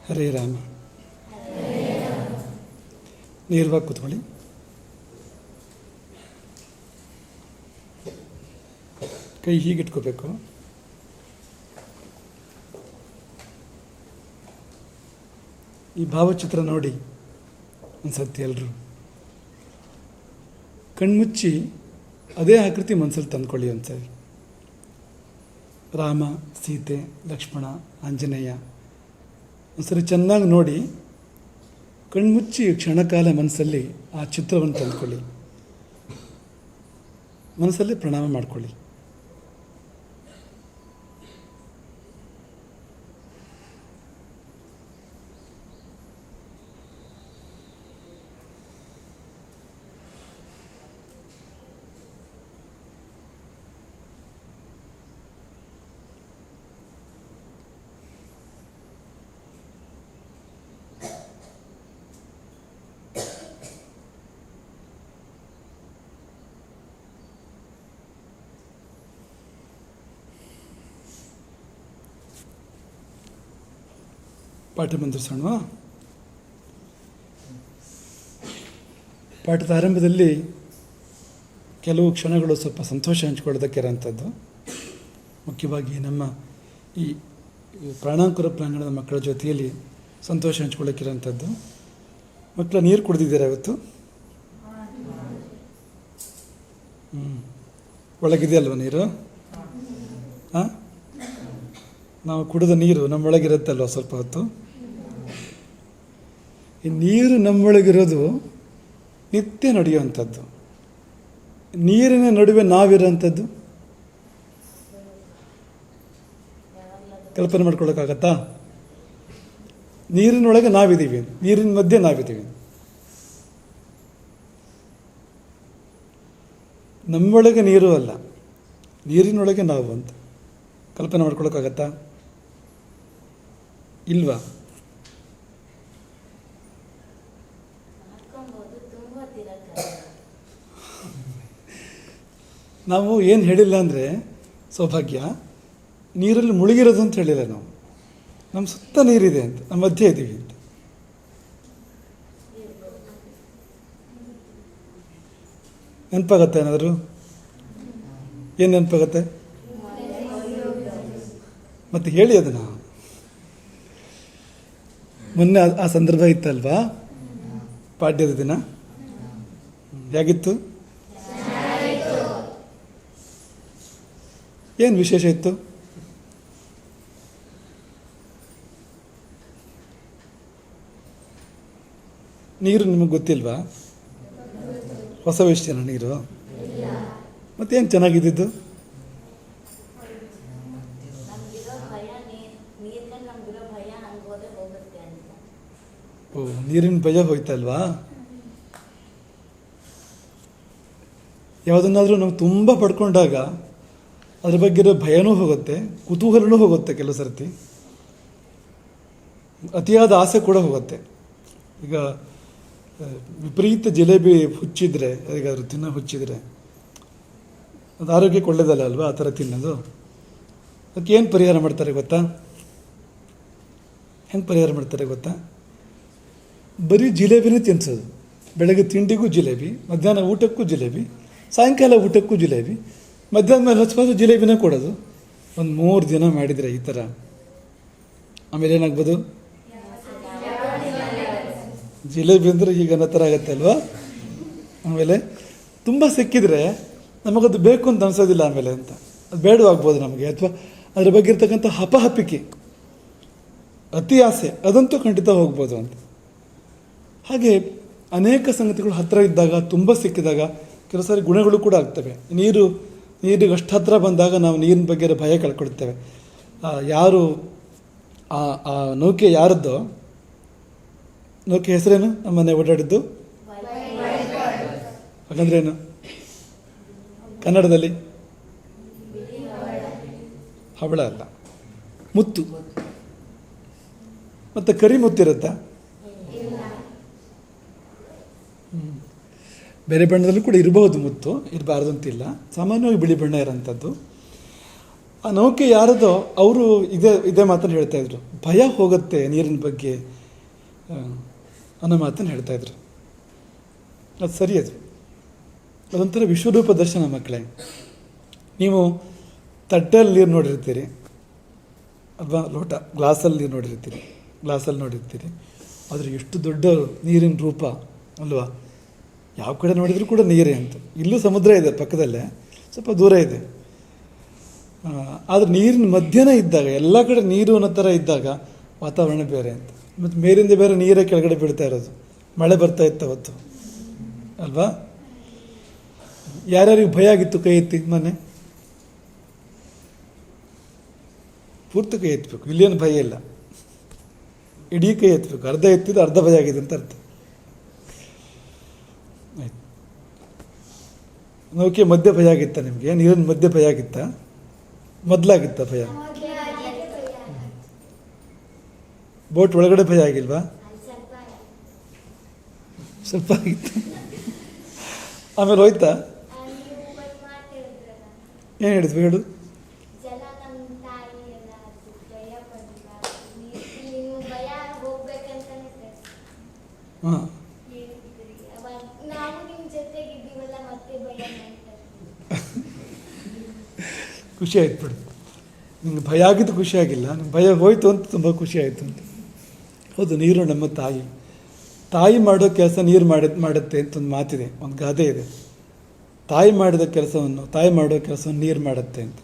ಹರೇ ರಾಮ. ನೇರವಾಗಿ ಕೂತ್ಕೊಳ್ಳಿ. ಕೈ ಹೀಗಿಟ್ಕೋಬೇಕು. ಈ ಭಾವಚಿತ್ರ ನೋಡಿ ಅನ್ಸತ್ತೆ ಎಲ್ಲರೂ. ಕಣ್ಮುಚ್ಚಿ ಅದೇ ಆಕೃತಿ ಮನಸ್ಸಲ್ಲಿ ತಂದ್ಕೊಳ್ಳಿ ಒಂದ್ಸರಿ. ರಾಮ, ಸೀತೆ, ಲಕ್ಷ್ಮಣ, ಆಂಜನೇಯ ಒಂದ್ಸರಿ ಚೆನ್ನಾಗಿ ನೋಡಿ. ಕಣ್ಮುಚ್ಚಿ ಕ್ಷಣಕಾಲ ಮನಸ್ಸಲ್ಲಿ ಆ ಚಿತ್ರವನ್ನು ತಂದ್ಕೊಳ್ಳಿ. ಮನಸ್ಸಲ್ಲೇ ಪ್ರಣಾಮ ಮಾಡಿಕೊಳ್ಳಿ. ಪಾಠ ಮುಂದುವರಿಸೋಣ. ಪಾಠದ ಆರಂಭದಲ್ಲಿ ಕೆಲವು ಕ್ಷಣಗಳು ಸ್ವಲ್ಪ ಸಂತೋಷ ಹಂಚಿಕೊಳ್ಳೋದಕ್ಕೆ ಇರೋಂಥದ್ದು. ಮುಖ್ಯವಾಗಿ ನಮ್ಮ ಈ ಪ್ರಾಣಾಂಕುರ ಪ್ರಾಂಗಣದ ಮಕ್ಕಳ ಜೊತೆಯಲ್ಲಿ ಸಂತೋಷ ಹಂಚ್ಕೊಳ್ಳೋಕ್ಕಿರೋಂಥದ್ದು. ಮಕ್ಕಳ ನೀರು ಕುಡಿದಿದ್ದೀರಾ ಇವತ್ತು? ಒಳಗಿದೆಯಲ್ವ ನೀರು? ಹಾಂ, ನಾವು ಕುಡಿದ ನೀರು ನಮ್ಮೊಳಗಿರುತ್ತಲ್ವ ಸ್ವಲ್ಪ ಹೊತ್ತು. ಈ ನೀರು ನಮ್ಮೊಳಗಿರೋದು ನಿತ್ಯ ನಡೆಯುವಂಥದ್ದು. ನೀರಿನ ನಡುವೆ ನಾವಿರೋಂಥದ್ದು ಕಲ್ಪನೆ ಮಾಡ್ಕೊಳ್ಳೋಕ್ಕಾಗತ್ತಾ? ನೀರಿನೊಳಗೆ ನಾವಿದ್ದೀವಿ, ನೀರಿನ ಮಧ್ಯೆ ನಾವಿದ್ದೀವಿ. ನಮ್ಮೊಳಗೆ ನೀರು ಅಲ್ಲ, ನೀರಿನೊಳಗೆ ನಾವು ಅಂತ ಕಲ್ಪನೆ ಮಾಡ್ಕೊಳ್ಳೋಕ್ಕಾಗತ್ತಾ? ಇಲ್ವಾ? ನಾವು ಏನು ಹೇಳಿಲ್ಲ ಅಂದರೆ ಸೌಭಾಗ್ಯ, ನೀರಲ್ಲಿ ಮುಳುಗಿರೋದು ಅಂತ ಹೇಳಿಲ್ಲ ನಾವು. ನಮ್ಮ ಸುತ್ತ ನೀರಿದೆ ಅಂತ, ನಮ್ಮ ಮಧ್ಯೆ ಇದ್ದೀವಿ ಅಂತ. ನೆನಪಾಗತ್ತೆ ಏನಾದರೂ? ಏನು ನೆನಪಾಗತ್ತೆ? ಮತ್ತೆ ಹೇಳಿ ಅದನ್ನು. ಮೊನ್ನೆ ಆ ಸಂದರ್ಭ ಇತ್ತಲ್ವಾ, ಪಾಡ್ಯದ ದಿನ. ಹೇಗಿತ್ತು? ಏನು ವಿಶೇಷ ಇತ್ತು? ನೀರು ನಿಮಗೆ ಗೊತ್ತಿಲ್ವಾ? ಹೊಸ ವಿಷಯನ ನೀರು? ಮತ್ತೇನು ಚೆನ್ನಾಗಿದ್ದು? ಓ, ನೀರಿನ ಭಯ ಹೋಯ್ತಲ್ವಾ? ಯಾವುದನ್ನಾದರೂ ನಾವು ತುಂಬ ಪಡ್ಕೊಂಡಾಗ ಅದ್ರ ಬಗ್ಗೆ ಇರೋ ಭಯನೂ ಹೋಗುತ್ತೆ, ಕುತೂಹಲನೂ ಹೋಗುತ್ತೆ. ಕೆಲವು ಸರ್ತಿ ಅತಿಯಾದ ಆಸೆ ಕೂಡ ಹೋಗುತ್ತೆ. ಈಗ ವಿಪರೀತ ಜಿಲೇಬಿ ಹುಚ್ಚಿದ್ರೆ, ಅದಕ್ಕೆ ತಿನ್ನೋ ಹುಚ್ಚಿದ್ರೆ ಅದು ಆರೋಗ್ಯಕ್ಕೆ ಒಳ್ಳೆಯದಲ್ಲ ಅಲ್ವಾ ಆ ಥರ ತಿನ್ನೋದು. ಅದಕ್ಕೆ ಏನು ಪರಿಹಾರ ಮಾಡ್ತಾರೆ ಗೊತ್ತಾ? ಹೆಂಗೆ ಪರಿಹಾರ ಮಾಡ್ತಾರೆ ಗೊತ್ತಾ? ಬರೀ ಜಿಲೇಬಿನೇ ತಿನ್ನಿಸೋದು. ಬೆಳಗ್ಗೆ ತಿಂಡಿಗೂ ಜಿಲೇಬಿ, ಮಧ್ಯಾಹ್ನ ಊಟಕ್ಕೂ ಜಿಲೇಬಿ, ಸಾಯಂಕಾಲ ಊಟಕ್ಕೂ ಜಿಲೇಬಿ, ಮಧ್ಯಾಹ್ನ ಮೇಲೆ ಹಚ್ಬೋದು ಜಿಲೇಬಿನೇ ಕೊಡೋದು. ಒಂದು 3 ದಿನ ಮಾಡಿದರೆ ಈ ಥರ, ಆಮೇಲೆ ಏನಾಗ್ಬೋದು? ಜಿಲೇಬಿ ಅಂದರೆ ಈಗ ಅನ್ನೋ ಥರ ಆಗುತ್ತೆ ಅಲ್ವಾ? ಆಮೇಲೆ ತುಂಬ ಸಿಕ್ಕಿದರೆ ನಮಗದು ಬೇಕು ಅಂತ ಅನಿಸೋದಿಲ್ಲ ಆಮೇಲೆ ಅಂತ, ಅದು ಬೇಡವಾಗ್ಬೋದು ನಮಗೆ. ಅಥವಾ ಅದ್ರ ಬಗ್ಗೆ ಇರ್ತಕ್ಕಂಥ ಹಪಹಪಿಕೆ, ಅತಿ ಆಸೆ, ಅದಂತೂ ಖಂಡಿತ ಹೋಗ್ಬೋದು ಅಂತ. ಹಾಗೆ ಅನೇಕ ಸಂಗತಿಗಳು ಹತ್ತಿರ ಇದ್ದಾಗ, ತುಂಬ ಸಿಕ್ಕಿದಾಗ ಕೆಲವು ಸಾರಿ ಗುಣಗಳು ಕೂಡ ಆಗ್ತವೆ. ನೀರಿಗೆ ಅಷ್ಟು ಹತ್ತಿರ ಬಂದಾಗ ನಾವು ನೀರಿನ ಬಗ್ಗೆ ಭಯ ಕಳ್ಕೊಳ್ತೇವೆ. ಯಾರು ಆ ನೌಕೆ ಯಾರದ್ದೋ, ನೌಕೆ ಹೆಸರೇನು? ನಮ್ಮನೆ ಓಡಾಡಿದ್ದು ಹಾಗಂದ್ರೆ ಏನು ಕನ್ನಡದಲ್ಲಿ? ಹವಳ ಅಲ್ಲ, ಮುತ್ತು. ಮತ್ತು ಕರಿ ಮುತ್ತಿರುತ್ತಾ? ಬೇರೆ ಬಣ್ಣದಲ್ಲೂ ಕೂಡ ಇರಬಹುದು ಮುತ್ತು, ಇರಬಾರ್ದು ಅಂತಿಲ್ಲ. ಸಾಮಾನ್ಯವಾಗಿ ಬಿಳಿ ಬಣ್ಣ ಇರೋಂಥದ್ದು. ಆ ನೌಕೆ ಯಾರದೋ ಅವರು ಇದೇ ಮಾತನ್ನು ಹೇಳ್ತಾ ಇದ್ರು, ಭಯ ಹೋಗುತ್ತೆ ನೀರಿನ ಬಗ್ಗೆ ಅನ್ನೋ ಮಾತನ್ನು ಹೇಳ್ತಾ ಇದ್ರು. ಅದು ಸರಿ. ಅದೊಂಥರ ವಿಶ್ವರೂಪ ದರ್ಶನ ಮಕ್ಕಳೇ. ನೀವು ತಟ್ಟೆಯಲ್ಲಿ ನೀರು ನೋಡಿರ್ತೀರಿ ಅಲ್ವಾ, ಲೋಟ ಗ್ಲಾಸಲ್ಲಿ ನೀರು ನೋಡಿರ್ತೀರಿ. ಆದರೆ ಎಷ್ಟು ದೊಡ್ಡ ನೀರಿನ ರೂಪ ಅಲ್ವಾ. ಯಾವ ಕಡೆ ನೋಡಿದರೂ ಕೂಡ ನೀರೇ ಅಂತ. ಇಲ್ಲೂ ಸಮುದ್ರ ಇದೆ ಪಕ್ಕದಲ್ಲೇ, ಸ್ವಲ್ಪ ದೂರ ಇದೆ. ಆದರೆ ನೀರಿನ ಮಧ್ಯನೇ ಇದ್ದಾಗ, ಎಲ್ಲ ಕಡೆ ನೀರು ಅನ್ನೋ ಥರ ಇದ್ದಾಗ ವಾತಾವರಣ ಬೇರೆ ಅಂತ. ಮತ್ತು ಮೇಲಿಂದ ಬೇರೆ ನೀರೇ ಕೆಳಗಡೆ ಬೀಳ್ತಾ ಇರೋದು, ಮಳೆ ಬರ್ತಾ ಇತ್ತು ಅವತ್ತು ಅಲ್ವಾ. ಯಾರ್ಯಾರಿಗೆ ಭಯ ಆಗಿತ್ತು ಕೈ ಎತ್ತಿ ಮೊನ್ನೆ? ಪೂರ್ತಿ ಕೈ ಎತ್ತಬೇಕು, ಇಲ್ಲೇನು ಭಯ ಇಲ್ಲ, ಇಡೀ ಕೈ ಎತ್ತಬೇಕು. ಅರ್ಧ ಎತ್ತಿದ್ದು ಅರ್ಧ ಭಯ ಆಗಿದೆ ಅಂತ ಅರ್ಥ. ಆಯ್ತು, ನೌಕೆ ಮಧ್ಯೆ ಭಯ ಆಗಿತ್ತಾ ನಿಮಗೆ? ನೀರಿನ ಮಧ್ಯೆ ಭಯ ಆಗಿತ್ತಾ? ಮೊದಲಾಗಿತ್ತ ಭಯ? ಬೋಟ್ ಒಳಗಡೆ ಭಯ ಆಗಿಲ್ವಾ? ಸ್ವಲ್ಪ ಆಗಿತ್ತು. ಆಮೇಲೆ ಹೋಯ್ತಾ? ಏನು ಹೇಳಿದ್ವಿ ಹೇಳು? ಹಾಂ, ಖುಷಿ ಆಯ್ತು ಬಿಡು. ನಿಂಗೆ ಭಯ ಆಗಿದ್ದು ಖುಷಿ ಆಗಿಲ್ಲ, ನಿಮ್ಗೆ ಭಯ ಹೋಯ್ತು ಅಂತ ತುಂಬ ಖುಷಿ ಆಯಿತು ಅಂತ. ಹೌದು, ನೀರು ನಮ್ಮ ತಾಯಿ ಮಾಡೋ ಕೆಲಸ ನೀರು ಮಾಡುತ್ತೆ ಅಂತ ಒಂದು ಮಾತಿದೆ, ಒಂದು ಗಾದೆ ಇದೆ. ತಾಯಿ ಮಾಡೋ ಕೆಲಸವನ್ನು ನೀರು ಮಾಡುತ್ತೆ ಅಂತ.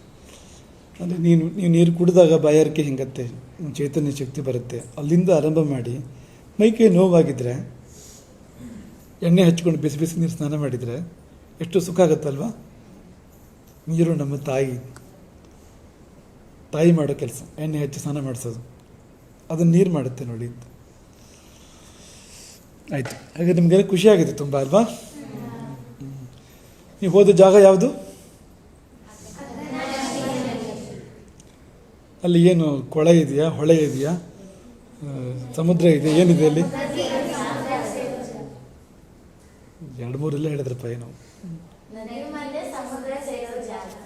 ಅಂದರೆ ನೀವು ನೀರು ಕುಡಿದಾಗ ಬಾಯಾರಿಕೆ ಹಿಂಗತ್ತೆ, ಚೈತನ್ಯ ಶಕ್ತಿ ಬರುತ್ತೆ. ಅಲ್ಲಿಂದ ಆರಂಭ ಮಾಡಿ ಮೈಕೈ ನೋವಾಗಿದ್ದರೆ ಎಣ್ಣೆ ಹಚ್ಕೊಂಡು ಬಿಸಿ ಬಿಸಿ ನೀರು ಸ್ನಾನ ಮಾಡಿದರೆ ಎಷ್ಟು ಸುಖ ಆಗುತ್ತಲ್ವ. ನೀರು ನಮ್ಮ ತಾಯಿ ಮಾಡೋ ಕೆಲಸ, ಎಣ್ಣೆ ಹಚ್ಚಿ ಸ್ನಾನ ಮಾಡಿಸೋದು, ಅದನ್ನು ನೀರು ಮಾಡುತ್ತೆ ನೋಡಿ ಅಂತ. ಆಯಿತು, ಹಾಗೆ ನಿಮಗೆಲ್ಲ ಖುಷಿಯಾಗಿದೆ ತುಂಬ ಅಲ್ವಾ? ನೀವು ಹೋದ ಜಾಗ ಯಾವುದು? ಅಲ್ಲಿ ಏನು ಕೊಳೆ ಇದೆಯಾ, ಹೊಳೆ ಇದೆಯಾ, ಸಮುದ್ರ ಇದೆಯಾ, ಏನಿದೆ ಅಲ್ಲಿ? 2-3 ಹೇಳಿದ್ರಪ್ಪ ಏನು.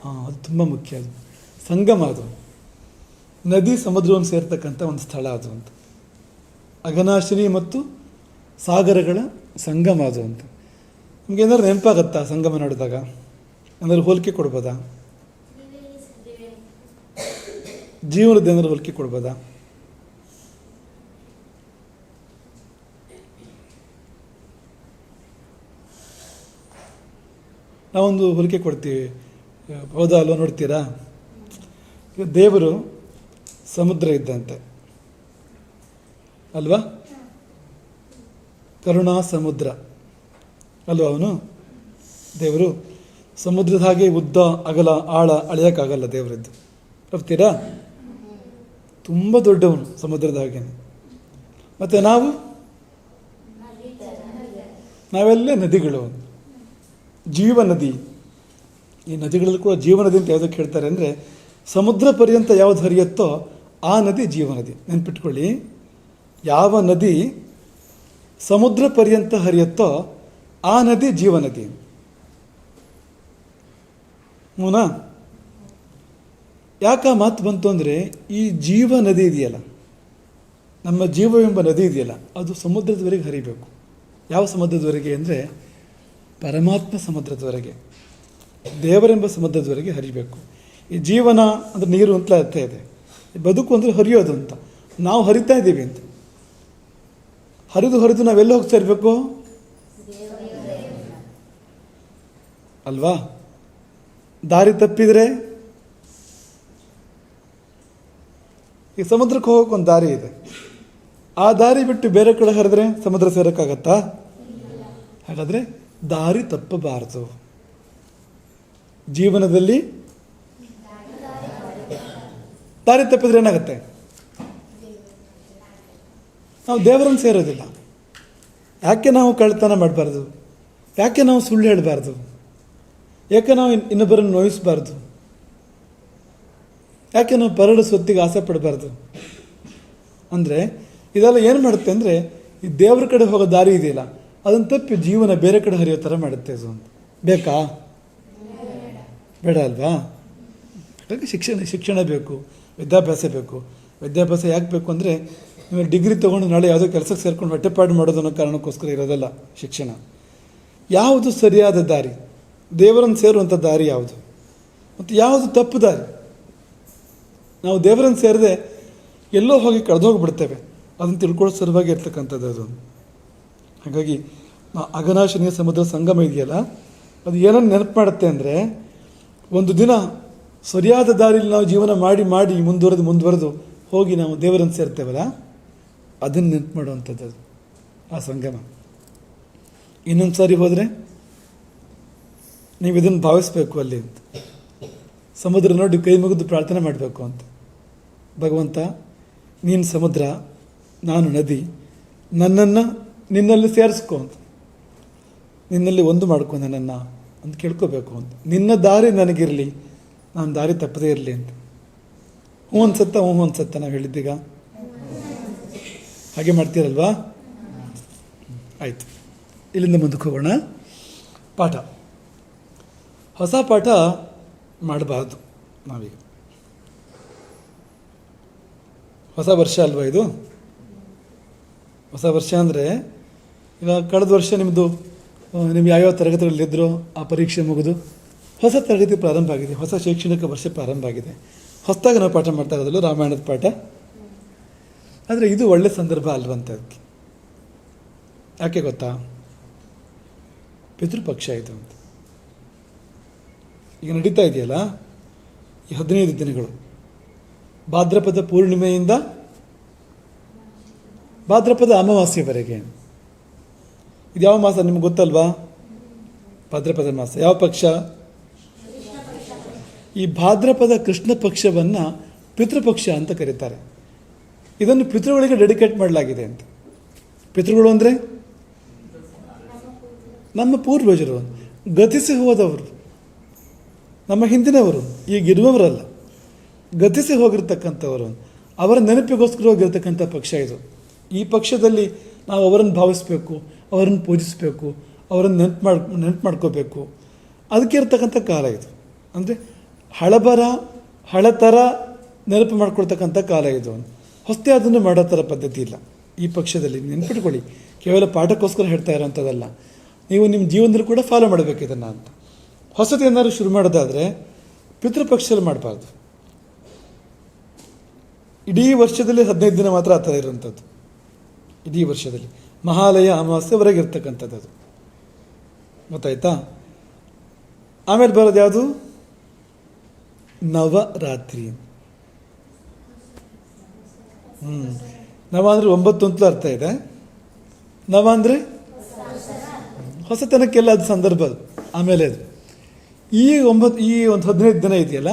ಹಾಂ, ಅದು ತುಂಬ ಮುಖ್ಯ. ಅದು ಸಂಗಮ, ಅದು ನದಿ ಸಮುದ್ರವನ್ನು ಸೇರ್ತಕ್ಕಂಥ ಒಂದು ಸ್ಥಳ ಅದು ಅಂತ. ಅಘನಾಶಿನಿ ಮತ್ತು ಸಾಗರಗಳ ಸಂಗಮ ಅದು ಅಂತ. ನಿಮ್ಗೆ ಏನಾದ್ರು ನೆನಪಾಗತ್ತಾ ಸಂಗಮ ನೋಡಿದಾಗ? ಏನಾದ್ರು ಹೋಲಿಕೆ ಕೊಡ್ಬೋದಾ? ಜೀವನದ ಏನಾದ್ರು ಹೋಲಿಕೆ ಕೊಡ್ಬೋದಾ? ನಾವೊಂದು ಹೋಲಿಕೆ ಕೊಡ್ತೀವಿ, ಹೌದಾ ಅಲ್ವ? ನೋಡ್ತೀರಾ? ಈಗ ದೇವರು ಸಮುದ್ರ ಇದ್ದಂತೆ ಅಲ್ವಾ, ಕರುಣಾ ಸಮುದ್ರ ಅಲ್ವಾ ಅವನು. ದೇವರು ಸಮುದ್ರದ ಹಾಗೆ ಉದ್ದ ಅಗಲ ಆಳ ಅಳೆಯೋಕ್ಕಾಗಲ್ಲ ದೇವರದ್ದು, ಒಪ್ತೀರಾ? ತುಂಬ ದೊಡ್ಡವನು ಸಮುದ್ರದ ಹಾಗೇನೆ. ಮತ್ತು ನಾವೆಲ್ಲ ನದಿಗಳು, ಜೀವ ನದಿ. ಈ ನದಿಗಳಲ್ಲಿ ಕೂಡ ಜೀವನದಿ ಅಂತ ಯಾವುದಕ್ಕೆ ಹೇಳ್ತಾರೆ ಅಂದರೆ, ಸಮುದ್ರ ಪರ್ಯಂತ ಯಾವುದು ಹರಿಯುತ್ತೋ ಆ ನದಿ ಜೀವನದಿ. ನೆನ್ಪಿಟ್ಕೊಳ್ಳಿ, ಯಾವ ನದಿ ಸಮುದ್ರ ಪರ್ಯಂತ ಹರಿಯುತ್ತೋ ಆ ನದಿ ಜೀವನದಿ. ಮೂನಾ ಯಾಕೆ ಆ ಮಾತು ಬಂತು ಅಂದರೆ, ಈ ಜೀವ ನದಿ ಇದೆಯಲ್ಲ, ನಮ್ಮ ಜೀವವೆಂಬ ನದಿ ಇದೆಯಲ್ಲ, ಅದು ಸಮುದ್ರದವರೆಗೆ ಹರಿಬೇಕು. ಯಾವ ಸಮುದ್ರದವರೆಗೆ ಅಂದರೆ, ಪರಮಾತ್ಮ ಸಮುದ್ರದವರೆಗೆ, ದೇವರೆಂಬ ಸಮುದ್ರದವರೆಗೆ ಹರಿಬೇಕು. ಈ ಜೀವನ ಅಂದರೆ ನೀರು ಅಂತಲೇ ಅರ್ಥ ಇದೆ, ಬದುಕು ಅಂದರೆ ಹರಿಯೋದು ಅಂತ. ನಾವು ಹರಿತಾ ಇದ್ದೀವಿ ಅಂತ. ಹರಿದು ನಾವೆಲ್ಲ ಹೋಗಿ ಸೇರಬೇಕು ಅಲ್ವಾ? ದಾರಿ ತಪ್ಪಿದರೆ, ಈ ಸಮುದ್ರಕ್ಕೆ ಹೋಗೋಕೆ ಒಂದು ದಾರಿ ಇದೆ, ಆ ದಾರಿ ಬಿಟ್ಟು ಬೇರೆ ಕಡೆ ಹರಿದ್ರೆ ಸಮುದ್ರ ಸೇರೋಕ್ಕಾಗತ್ತಾ? ಹಾಗಾದರೆ ದಾರಿ ತಪ್ಪಬಾರದು. ಜೀವನದಲ್ಲಿ ದಾರಿ ತಪ್ಪಿದ್ರೆ ಏನಾಗುತ್ತೆ? ನಾವು ದೇವರನ್ನು ಸೇರೋದಿಲ್ಲ. ಯಾಕೆ ನಾವು ಕಳ್ಳತನ ಮಾಡಬಾರ್ದು? ಯಾಕೆ ನಾವು ಸುಳ್ಳು ಹೇಳಬಾರ್ದು? ಯಾಕೆ ನಾವು ಇನ್ನೊಬ್ಬರನ್ನು ನೋಯಿಸಬಾರ್ದು? ಯಾಕೆ ನಾವು ಪರರ ಸ್ವತ್ತಿಗೆ ಆಸೆ ಪಡಬಾರ್ದು? ಅಂದರೆ ಇದೆಲ್ಲ ಏನು ಮಾಡುತ್ತೆ ಅಂದರೆ, ಈ ದೇವ್ರ ಕಡೆ ಹೋಗೋ ದಾರಿ ಇದೆಯಲ್ಲ, ಅದನ್ನು ತಪ್ಪಿ ಜೀವನ ಬೇರೆ ಕಡೆ ಹರಿಯೋ ಥರ ಮಾಡುತ್ತೆ ಅದು ಅಂತ. ಬೇಕಾ? ಬೇಡ ಅಲ್ವಾ? ಹಾಗಾಗಿ ಶಿಕ್ಷಣ ಬೇಕು, ವಿದ್ಯಾಭ್ಯಾಸ ಬೇಕು. ವಿದ್ಯಾಭ್ಯಾಸ ಯಾಕೆ ಬೇಕು ಅಂದರೆ, ನೀವು ಡಿಗ್ರಿ ತೊಗೊಂಡು ನಾಳೆ ಯಾವುದೋ ಕೆಲಸಕ್ಕೆ ಸೇರ್ಕೊಂಡು ಹೊಟ್ಟೆಪಾಡು ಮಾಡೋದು ಅನ್ನೋ ಕಾರಣಕ್ಕೋಸ್ಕರ ಇರೋದಲ್ಲ ಶಿಕ್ಷಣ. ಯಾವುದು ಸರಿಯಾದ ದಾರಿ, ದೇವರನ್ನು ಸೇರುವಂಥ ದಾರಿ ಯಾವುದು, ಮತ್ತು ಯಾವುದು ತಪ್ಪು ದಾರಿ. ನಾವು ದೇವರನ್ನು ಸೇರದೆ ಎಲ್ಲೋ ಹೋಗಿ ಕಳೆದೋಗ್ಬಿಡ್ತೇವೆ. ಅದನ್ನು ತಿಳ್ಕೊಳ್ಳೋ ಸಲುವಾಗಿ ಇರ್ತಕ್ಕಂಥದ್ದು ಅದು. ಹಾಗಾಗಿ ಅಘನಾಶಿನಿಯ ಸಮುದ್ರ ಸಂಗಮ ಇದೆಯಲ್ಲ, ಅದು ಏನನ್ನು ನೆನಪು ಮಾಡುತ್ತೆ ಅಂದರೆ, ಒಂದು ದಿನ ಸರಿಯಾದ ದಾರಿಯಲ್ಲಿ ನಾವು ಜೀವನ ಮಾಡಿ ಮುಂದುವರೆದು ಹೋಗಿ ನಾವು ದೇವರನ್ನು ಸೇರ್ತೇವಲ್ಲ, ಅದನ್ನು ನೆನಪು ಮಾಡುವಂಥದ್ದು ಅದು, ಆ ಸಂಗಮ. ಇನ್ನೊಂದು ಸಾರಿ ಹೋದರೆ ನೀವು ಇದನ್ನು ಭಾವಿಸ್ಬೇಕು ಅಲ್ಲಿ ಅಂತ, ಸಮುದ್ರ ನೋಡಿ ಕೈ ಮುಗಿದು ಪ್ರಾರ್ಥನೆ ಮಾಡಬೇಕು ಅಂತ. ಭಗವಂತ, ನೀನು ಸಮುದ್ರ, ನಾನು ನದಿ, ನನ್ನನ್ನು ನಿನ್ನಲ್ಲಿ ಸೇರಿಸ್ಕೊ ಅಂತ, ನಿನ್ನಲ್ಲಿ ಒಂದು ಮಾಡ್ಕೊ ನನ್ನನ್ನು ಅಂತ ಕೇಳ್ಕೋಬೇಕು ಅಂತ. ನಿನ್ನ ದಾರಿ ನನಗಿರಲಿ, ನಾನು ದಾರಿ ತಪ್ಪದೇ ಇರಲಿ ಅಂತ. ಹ್ಞೂ ಅನ್ಸತ್ತ ನಾವು ಹೇಳಿದ್ದೀಗ ಹಾಗೆ ಮಾಡ್ತೀರಲ್ವಾ? ಆಯಿತು, ಇಲ್ಲಿಂದ ಮುಂದಕ್ಕೆ ಹೋಗೋಣ. ಪಾಠ, ಹೊಸ ಪಾಠ ಮಾಡಬಾರ್ದು ನಾವೀಗ. ಹೊಸ ವರ್ಷ ಅಲ್ವಾ ಇದು? ಹೊಸ ವರ್ಷ ಅಂದರೆ ಈಗ ಕಳೆದ ವರ್ಷ ನಿಮ್ಮದು ಯಾವ್ಯಾವ ತರಗತಿಗಳಲ್ಲಿದ್ದರೋ ಆ ಪರೀಕ್ಷೆ ಮುಗಿದು ಹೊಸ ತರಗತಿ ಪ್ರಾರಂಭ ಆಗಿದೆ, ಹೊಸ ಶೈಕ್ಷಣಿಕ ವರ್ಷ ಪ್ರಾರಂಭ ಆಗಿದೆ. ಹೊಸದಾಗಿ ನಾವು ಪಾಠ ಮಾಡ್ತಾ ಇರೋದಲ್ಲ ರಾಮಾಯಣದ ಪಾಠ. ಆದರೆ ಇದು ಒಳ್ಳೆ ಸಂದರ್ಭ ಅಲ್ವಂತ ಅದಕ್ಕೆ. ಯಾಕೆ ಗೊತ್ತಾ? ಪಿತೃಪಕ್ಷ ಇದು ಅಂತ ಈಗ ನಡೀತಾ ಇದೆಯಲ್ಲ, ಈ 15 ದಿನಗಳು, ಭಾದ್ರಪದ ಪೂರ್ಣಿಮೆಯಿಂದ ಭಾದ್ರಪದ ಅಮಾವಾಸ್ಯೆವರೆಗೆ. ಇದು ಯಾವ ಮಾಸ ನಿಮ್ಗೆ ಗೊತ್ತಲ್ವಾ? ಭಾದ್ರಪದ ಮಾಸ. ಯಾವ ಪಕ್ಷ? ಈ ಭಾದ್ರಪದ ಕೃಷ್ಣ ಪಕ್ಷವನ್ನು ಪಿತೃಪಕ್ಷ ಅಂತ ಕರೀತಾರೆ. ಇದನ್ನು ಪಿತೃಗಳಿಗೆ ಡೆಡಿಕೇಟ್ ಮಾಡಲಾಗಿದೆ ಅಂತ. ಪಿತೃಗಳು ಅಂದರೆ ನಮ್ಮ ಪೂರ್ವಜರು, ಗತಿಸಿ ಹೋದವರು, ನಮ್ಮ ಹಿಂದಿನವರು, ಈಗಿರುವವರಲ್ಲ, ಗತಿಸಿ ಹೋಗಿರ್ತಕ್ಕಂಥವರು, ಅವರ ನೆನಪಿಗೋಸ್ಕರ ಹೋಗಿರ್ತಕ್ಕಂಥ ಪಕ್ಷ ಇದು. ಈ ಪಕ್ಷದಲ್ಲಿ ನಾವು ಅವರನ್ನು ಭಾವಿಸ್ಬೇಕು, ಅವರನ್ನು ಪೂಜಿಸಬೇಕು, ಅವರನ್ನು ನೆನಪು ಮಾಡ್ಕೋಬೇಕು. ಅದಕ್ಕೆ ಇರ್ತಕ್ಕಂಥ ಕಾಲ ಇದು. ಅಂದರೆ ಹಳತರ ನೆನಪು ಮಾಡ್ಕೊಳ್ತಕ್ಕಂಥ ಕಾಲ ಇದು. ಹೊಸದೇ ಅದನ್ನು ಮಾಡೋ ಥರ ಪದ್ಧತಿ ಇಲ್ಲ ಈ ಪಕ್ಷದಲ್ಲಿ. ನೆನ್ಪಿಟ್ಕೊಳ್ಳಿ, ಕೇವಲ ಪಾಠಕ್ಕೋಸ್ಕರ ಹೇಳ್ತಾ ಇರೋವಂಥದ್ದಲ್ಲ, ನೀವು ನಿಮ್ಮ ಜೀವನದಲ್ಲಿ ಕೂಡ ಫಾಲೋ ಮಾಡಬೇಕು ಇದನ್ನು ಅಂತ. ಹೊಸದು ಏನಾದ್ರು ಶುರು ಮಾಡೋದಾದರೆ ಪಿತೃಪಕ್ಷದಲ್ಲಿ ಮಾಡಬಾರ್ದು. ಇಡೀ ವರ್ಷದಲ್ಲಿ 15 ದಿನ ಮಾತ್ರ ಆ ಥರ ಇರುವಂಥದ್ದು. ಇಡೀ ವರ್ಷದಲ್ಲಿ ಮಹಾಲಯ ಅಮಾವಾಸ್ಯೆವರೆಗೆ ಇರ್ತಕ್ಕಂಥದ್ದು ಅದು. ಗೊತ್ತಾಯ್ತಾ? ಆಮೇಲೆ ಬರೋದು ಯಾವುದು? ನವರಾತ್ರಿ. ನವ ಅಂದರೆ 9 ಅಂತಲೂ ಅರ್ಥ ಇದೆ. ನವ ಅಂದರೆ ಹೊಸತನಕ್ಕೆಲ್ಲ ಅದು ಸಂದರ್ಭ ಅದು. ಆಮೇಲೆ ಅದು ಈ ಒಂದು 15 ದಿನ ಇದೆಯಲ್ಲ,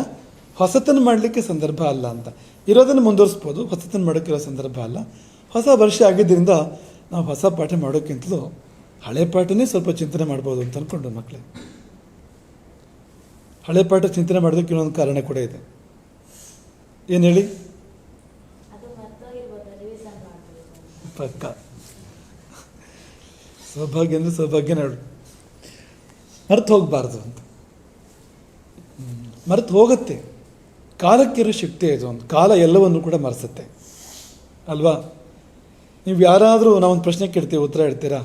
ಹೊಸತನ ಮಾಡಲಿಕ್ಕೆ ಸಂದರ್ಭ ಅಲ್ಲ ಅಂತ. ಇರೋದನ್ನು ಮುಂದುವರಿಸ್ಬೋದು, ಹೊಸತನ ಮಾಡೋಕ್ಕಿರೋ ಸಂದರ್ಭ ಅಲ್ಲ. ಹೊಸ ವರ್ಷ ಆಗಿದ್ದರಿಂದ ನಾವು ಹೊಸ ಪಾಠ ಮಾಡೋಕ್ಕಿಂತಲೂ ಹಳೆ ಪಾಠನೇ ಸ್ವಲ್ಪ ಚಿಂತನೆ ಮಾಡ್ಬೋದು ಅಂತ ಅಂದ್ಕೊಂಡು ಮಕ್ಕಳೇ. ಹಳೆ ಪಾಠ ಚಿಂತನೆ ಮಾಡೋದಕ್ಕೆ ಇನ್ನೊಂದು ಕಾರಣ ಕೂಡ ಇದೆ. ಏನು ಹೇಳಿ? ಪಕ್ಕ ಸೌಭಾಗ್ಯ ಅಂದರೆ ಸೌಭಾಗ್ಯ ನೋಡು, ಮರೆತು ಹೋಗಬಾರ್ದು ಅಂತ. ಮರೆತು ಹೋಗುತ್ತೆ, ಕಾಲಕ್ಕಿರೋ ಶಕ್ತಿ ಇದು. ಒಂದು ಕಾಲ ಎಲ್ಲವನ್ನು ಕೂಡ ಮರೆಸುತ್ತೆ ಅಲ್ವಾ? ನೀವು ಯಾರಾದರೂ ನಾವೊಂದು ಪ್ರಶ್ನೆ ಕೇಳ್ತೀವಿ, ಉತ್ತರ ಹೇಳ್ತೀರಾ?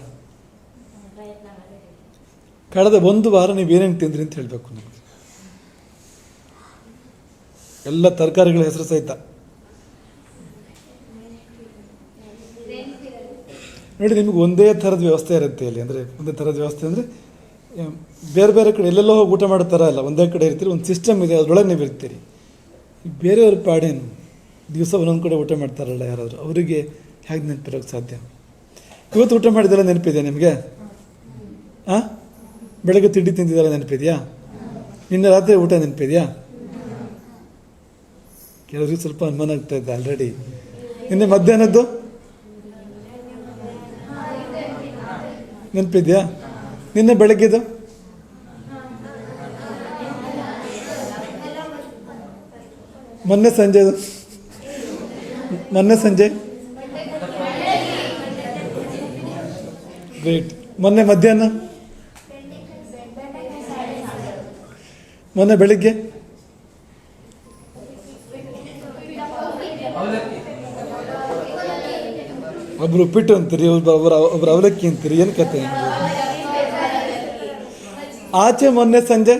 ಕಳೆದ 1 ವಾರ ನೀವೇನೇನು ತಿಂದ್ರಿ ಅಂತ ಹೇಳಬೇಕು ನಮಗೆ. ಎಲ್ಲ ತರಕಾರಿಗಳ ಹೆಸರು ಸಹಿತ ನೋಡಿ. ನಿಮಗೆ ಒಂದೇ ಥರದ ವ್ಯವಸ್ಥೆ ಇರುತ್ತೆ ಇಲ್ಲಿ. ಅಂದರೆ ಒಂದೇ ಥರದ ವ್ಯವಸ್ಥೆ ಅಂದರೆ ಬೇರೆ ಬೇರೆ ಕಡೆ ಎಲ್ಲೆಲ್ಲೋ ಹೋಗಿ ಊಟ ಮಾಡೋ ಥರ ಅಲ್ಲ, ಒಂದೇ ಕಡೆ ಇರ್ತೀರಿ, ಒಂದು ಸಿಸ್ಟಮ್ ಇದೆ, ಅದರೊಳಗೆ ನೀವು ಇರ್ತೀರಿ. ಈ ಬೇರೆಯವ್ರ ಪಾಡೇನು ದಿವಸ ಒಂದೊಂದು ಕಡೆ ಊಟ ಮಾಡ್ತಾರಲ್ಲ ಯಾರಾದರೂ, ಅವರಿಗೆ ಹೇಗೆ ನೆನಪಿರೋಕ್ಕೆ ಸಾಧ್ಯ? ಇವತ್ತು ಊಟ ಮಾಡಿದೆಲ್ಲ ನೆನಪಿದೆಯಾ ನಿಮಗೆ? ಬೆಳಗ್ಗೆ ತಿಂಡಿ ತಿಂದಿದ್ದೆಲ್ಲ ನೆನಪಿದೆಯಾ? ನಿನ್ನೆ ರಾತ್ರಿ ಊಟ ನೆನಪಿದೆಯಾ? ಕೆಲವರಿಗೆ ಸ್ವಲ್ಪ ಅನುಮಾನ ಆಗ್ತಾ ಇದೆ ಆಲ್ರೆಡಿ. ನಿನ್ನೆ ಮಧ್ಯಾಹ್ನದ್ದು ನೆನಪಿದೆಯಾ? ನಿನ್ನೆ ಬೆಳಗ್ಗೆದು? ಮೊನ್ನೆ ಸಂಜೆದು? ಮೊನ್ನೆ ಸಂಜೆ? ಗ್ರೇಟ್. ಮೊನ್ನೆ ಮಧ್ಯಾಹ್ನ? ಮೊನ್ನೆ ಬೆಳಿಗ್ಗೆ? ಒಬ್ರು ಉಪ್ಪಿಟ್ಟು ಅಂತೀರಿ, ಒಬ್ರು ಅವಲಕ್ಕಿ ಅಂತೀರಿ, ಏನು ಕತೆ? ಆಚೆ ಮೊನ್ನೆ ಸಂಜೆ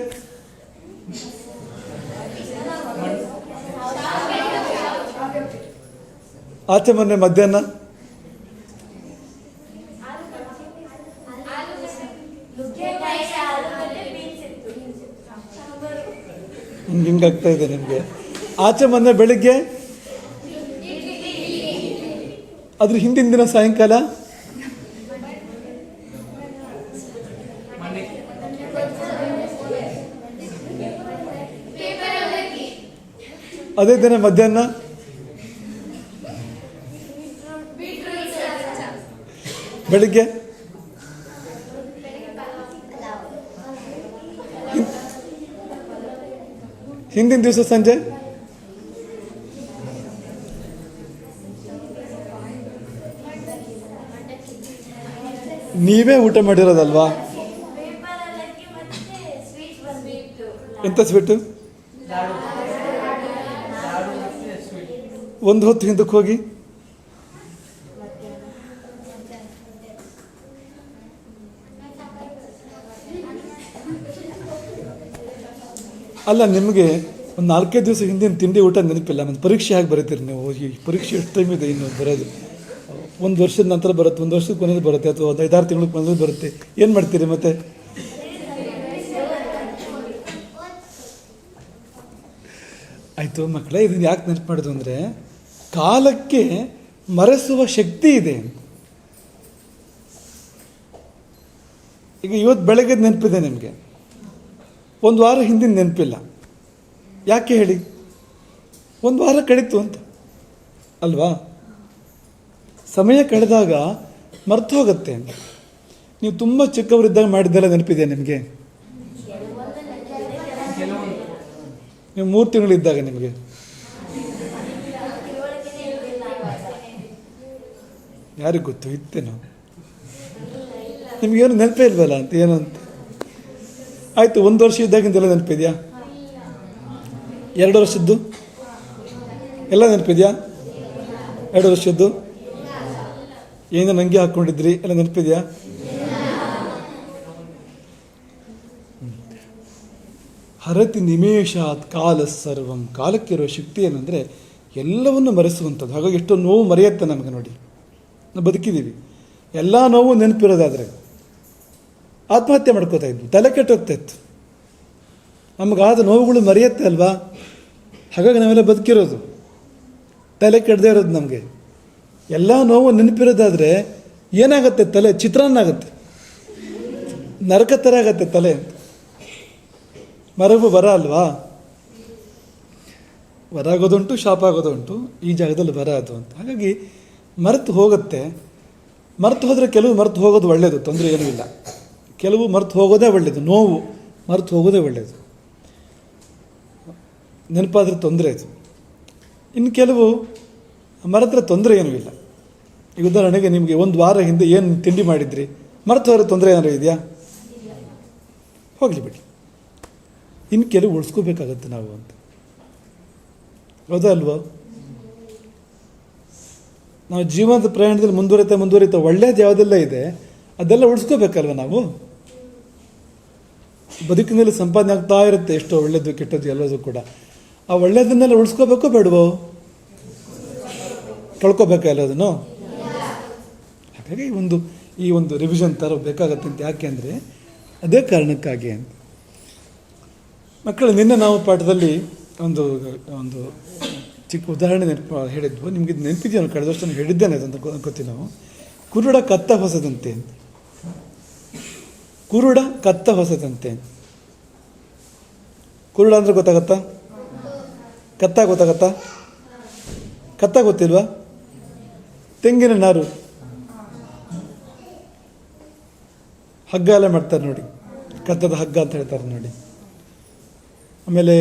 ಆಚೆ ಮೊನ್ನೆ ಮಧ್ಯಾಹ್ನ ಹಿಂಗಾಗ್ತಾ ಇದೆ ನಿಮಗೆ. ಆಚೆ ಮೊನ್ನೆ ಬೆಳಿಗ್ಗೆ, ಅದ್ರ ಹಿಂದಿನ ದಿನ ಸಾಯಂಕಾಲ ಅದೇ ದಿನ ಮಧ್ಯಾಹ್ನ ಬೆಳಿಗ್ಗೆ ಹಿಂದಿನ ದಿವಸ ಸಂಜೆ ನೀವೇ ಊಟ ಮಾಡಿರೋದಲ್ವಾ? ಎಂತ ಸ್ವೀಟು? ಒಂದು ಹೊತ್ತು ಹಿಂದಕ್ಕೆ ಹೋಗಿ ಅಲ್ಲ, ನಿಮಗೆ ಒಂದು 4-5 ದಿವಸ ಹಿಂದಿನ ತಿಂಡಿ ಊಟ ನೆನಪಿಲ್ಲ. ಮತ್ತು ಪರೀಕ್ಷೆ ಆಗಿ ಬರೀತೀರಿ ನೀವು. ಈ ಪರೀಕ್ಷೆ ಎಷ್ಟು ಟೈಮ್ ಇದೆ ಇನ್ನು ಬರೋದು? 1 ವರ್ಷದ ನಂತರ ಬರುತ್ತೆ, 1 ವರ್ಷದ ಕೊನೆಯಲ್ಲಿ ಬರುತ್ತೆ, ಅಥವಾ ಒಂದು 5-6 ತಿಂಗಳ ಕೊನೆಯಲ್ಲಿ ಬರುತ್ತೆ. ಏನು ಮಾಡ್ತೀರಿ ಮತ್ತೆ? ಆಯಿತು ಮಕ್ಕಳೇ, ಇದನ್ನು ಯಾಕೆ ನೆನಪು ಮಾಡೋದು ಅಂದರೆ, ಕಾಲಕ್ಕೆ ಮರೆಸುವ ಶಕ್ತಿ ಇದೆ. ಈಗ ಇವತ್ತು ಬೆಳಗ್ಗೆ ನೆನಪಿದೆ ನಿಮಗೆ, 1 ವಾರ ಹಿಂದಿನ ನೆನಪಿಲ್ಲ. ಯಾಕೆ ಹೇಳಿ? 1 ವಾರ ಕಳೀತು ಅಂತ ಅಲ್ವಾ? ಸಮಯ ಕಳೆದಾಗ ಮರ್ತು ಹೋಗುತ್ತೆ. ನೀವು ತುಂಬ ಚಿಕ್ಕವರಿದ್ದಾಗ ಮಾಡಿದ್ದೆಲ್ಲ ನೆನಪಿದೆ ನಿಮಗೆ? ನೀವು 3 ತಿಂಗಳಿದ್ದಾಗ ನಿಮಗೆ ಯಾರಿಗೆ ಗೊತ್ತು ಇತ್ತೇನೋ? ನಿಮಗೇನು ನೆನಪೇ ಇಲ್ವಲ್ಲ ಅಂತ, ಏನು ಅಂತ. ಆಯಿತು, 1 ವರ್ಷ ಇದ್ದಾಗಿಂದೆಲ್ಲ ನೆನಪಿದೆಯಾ? 2 ವರ್ಷದ್ದು ಎಲ್ಲ ನೆನಪಿದೆಯಾ? 2 ವರ್ಷದ್ದು ಏನು ನಂಗೆ ಹಾಕ್ಕೊಂಡಿದ್ರಿ ಎಲ್ಲ ನೆನಪಿದೆಯಾ? ಹರತಿ ನಿಮೇಷಾತ್ ಕಾಲ ಸರ್ವಂ. ಕಾಲಕ್ಕಿರೋ ಶಕ್ತಿ ಏನಂದರೆ ಎಲ್ಲವನ್ನು ಮರೆಸುವಂಥದ್ದು. ಹಾಗಾಗಿ ಎಷ್ಟೋ ನೋವು ಮರೆಯುತ್ತೆ ನಮಗೆ. ನೋಡಿ, ನಾವು ಬದುಕಿದ್ದೀವಿ, ಎಲ್ಲ ನೋವು ನೆನಪಿರೋದಾದರೆ ಆತ್ಮಹತ್ಯೆ ಮಾಡ್ಕೋತಾ ಇದ್ವಿ, ತಲೆ ಕೆಟ್ಟೋಗ್ತಾ ಇತ್ತು. ನಮಗಾದ ನೋವುಗಳು ಮರೆಯುತ್ತೆ ಅಲ್ವಾ? ಹಾಗಾಗಿ ನಾವೆಲ್ಲ ಬದುಕಿರೋದು, ತಲೆ ಕೆಡದೇ ಇರೋದು. ನಮಗೆ ಎಲ್ಲ ನೋವು ನೆನಪಿರೋದಾದರೆ ಏನಾಗುತ್ತೆ? ತಲೆ ಚಿತ್ರಾನ್ನ ಆಗುತ್ತೆ, ನರಕ ಥರ ಆಗತ್ತೆ ತಲೆ. ಮರವು ವರ ಅಲ್ವಾ? ವರ ಆಗೋದುಂಟು, ಶಾಪ ಆಗೋದುಂಟು. ಈ ಜಾಗದಲ್ಲಿ ವರ ಅದು ಅಂತ. ಹಾಗಾಗಿ ಮರೆತು ಹೋಗುತ್ತೆ. ಮರೆತು ಹೋದರೆ ಕೆಲವು ಮರೆತು ಹೋಗೋದು ಒಳ್ಳೆಯದು, ತೊಂದರೆ ಏನೂ ಇಲ್ಲ. ಕೆಲವು ಮರೆತು ಹೋಗೋದೇ ಒಳ್ಳೆಯದು, ನೋವು ಮರೆತು ಹೋಗೋದೇ ಒಳ್ಳೆಯದು. ನೆನಪಾದರೆ ತೊಂದರೆ ಅದು. ಇನ್ನು ಕೆಲವು ಮರೆತರೆ ತೊಂದರೆ ಏನೂ ಇಲ್ಲ. ಈಗ ಉದಾಹರಣೆಗೆ ನಿಮಗೆ 1 ವಾರ ಹಿಂದೆ ಏನು ತಿಂಡಿ ಮಾಡಿದ್ರಿ, ಮರೆತು ಹೋದರೆ ತೊಂದರೆ ಏನಾದ್ರು ಇದೆಯಾ? ಹೋಗಲಿ ಬಿಡಿ. ಇನ್ನು ಕೆಲವು ಉಳಿಸ್ಕೋಬೇಕಾಗತ್ತೆ ನಾವು ಅಂತ. ಹೌದಾ ಅಲ್ವಾ? ನಾವು ಜೀವನದ ಪ್ರಯಾಣದಲ್ಲಿ ಮುಂದುವರಿತಾ ಒಳ್ಳೇದು ಯಾವುದೆಲ್ಲ ಇದೆ ಅದೆಲ್ಲ ಉಳಿಸ್ಕೋಬೇಕಲ್ವ ನಾವು? ಬದುಕಿನಲ್ಲಿ ಸಂಪಾದನೆ ಆಗ್ತಾ ಇರುತ್ತೆ, ಎಷ್ಟೋ ಒಳ್ಳೇದು ಕೆಟ್ಟದ್ದು ಎಲ್ಲದೂ ಕೂಡ. ಆ ಒಳ್ಳೇದನ್ನೆಲ್ಲ ಉಳಿಸ್ಕೋಬೇಕೋ ಬೇಡವೋ? ಕಳ್ಕೋಬೇಕಾ ಎಲ್ಲದನ್ನು? ಹಾಗಾಗಿ ಈ ಒಂದು ರಿವಿಷನ್ ಥರ ಬೇಕಾಗತ್ತೆ ಅಂತ. ಯಾಕೆ ಅಂದರೆ ಅದೇ ಕಾರಣಕ್ಕಾಗಿ ಅಂತ. ಮಕ್ಕಳು, ನಿನ್ನೆ ನಾವು ಪಾಠದಲ್ಲಿ ಒಂದು ಚಿಕ್ಕ ಉದಾಹರಣೆ ಹೇಳಿದ್ವು. ನಿಮಗೆ ನೆನಪಿದೆಯೋ? ನಾನು ಕಳೆದ ವರ್ಷ ನಾನು ಹೇಳಿದ್ದೇನೆ ಅದಂತ ಅನ್ಕೋತೀವಿ ನಾವು. ಕುರುಡ ಕತ್ತ ಹೊಸದಂತೆ ಅಂತ. ಕುರುಡ ಕತ್ತ ಹೊಸದಂತೆ. ಕುರುಡ ಅಂದರೆ ಗೊತ್ತಾಗತ್ತಾ? ಕತ್ತ ಗೊತ್ತಾಗತ್ತಾ? ಕತ್ತ ಗೊತ್ತಿಲ್ವಾ? ತೆಂಗಿನ ನಾರು ಹಗ್ಗ ಎಲ್ಲ ಮಾಡ್ತಾರೆ ನೋಡಿ, ಕತ್ತದ ಹಗ್ಗ ಅಂತ ಹೇಳ್ತಾರೆ ನೋಡಿ. ಆಮೇಲೆ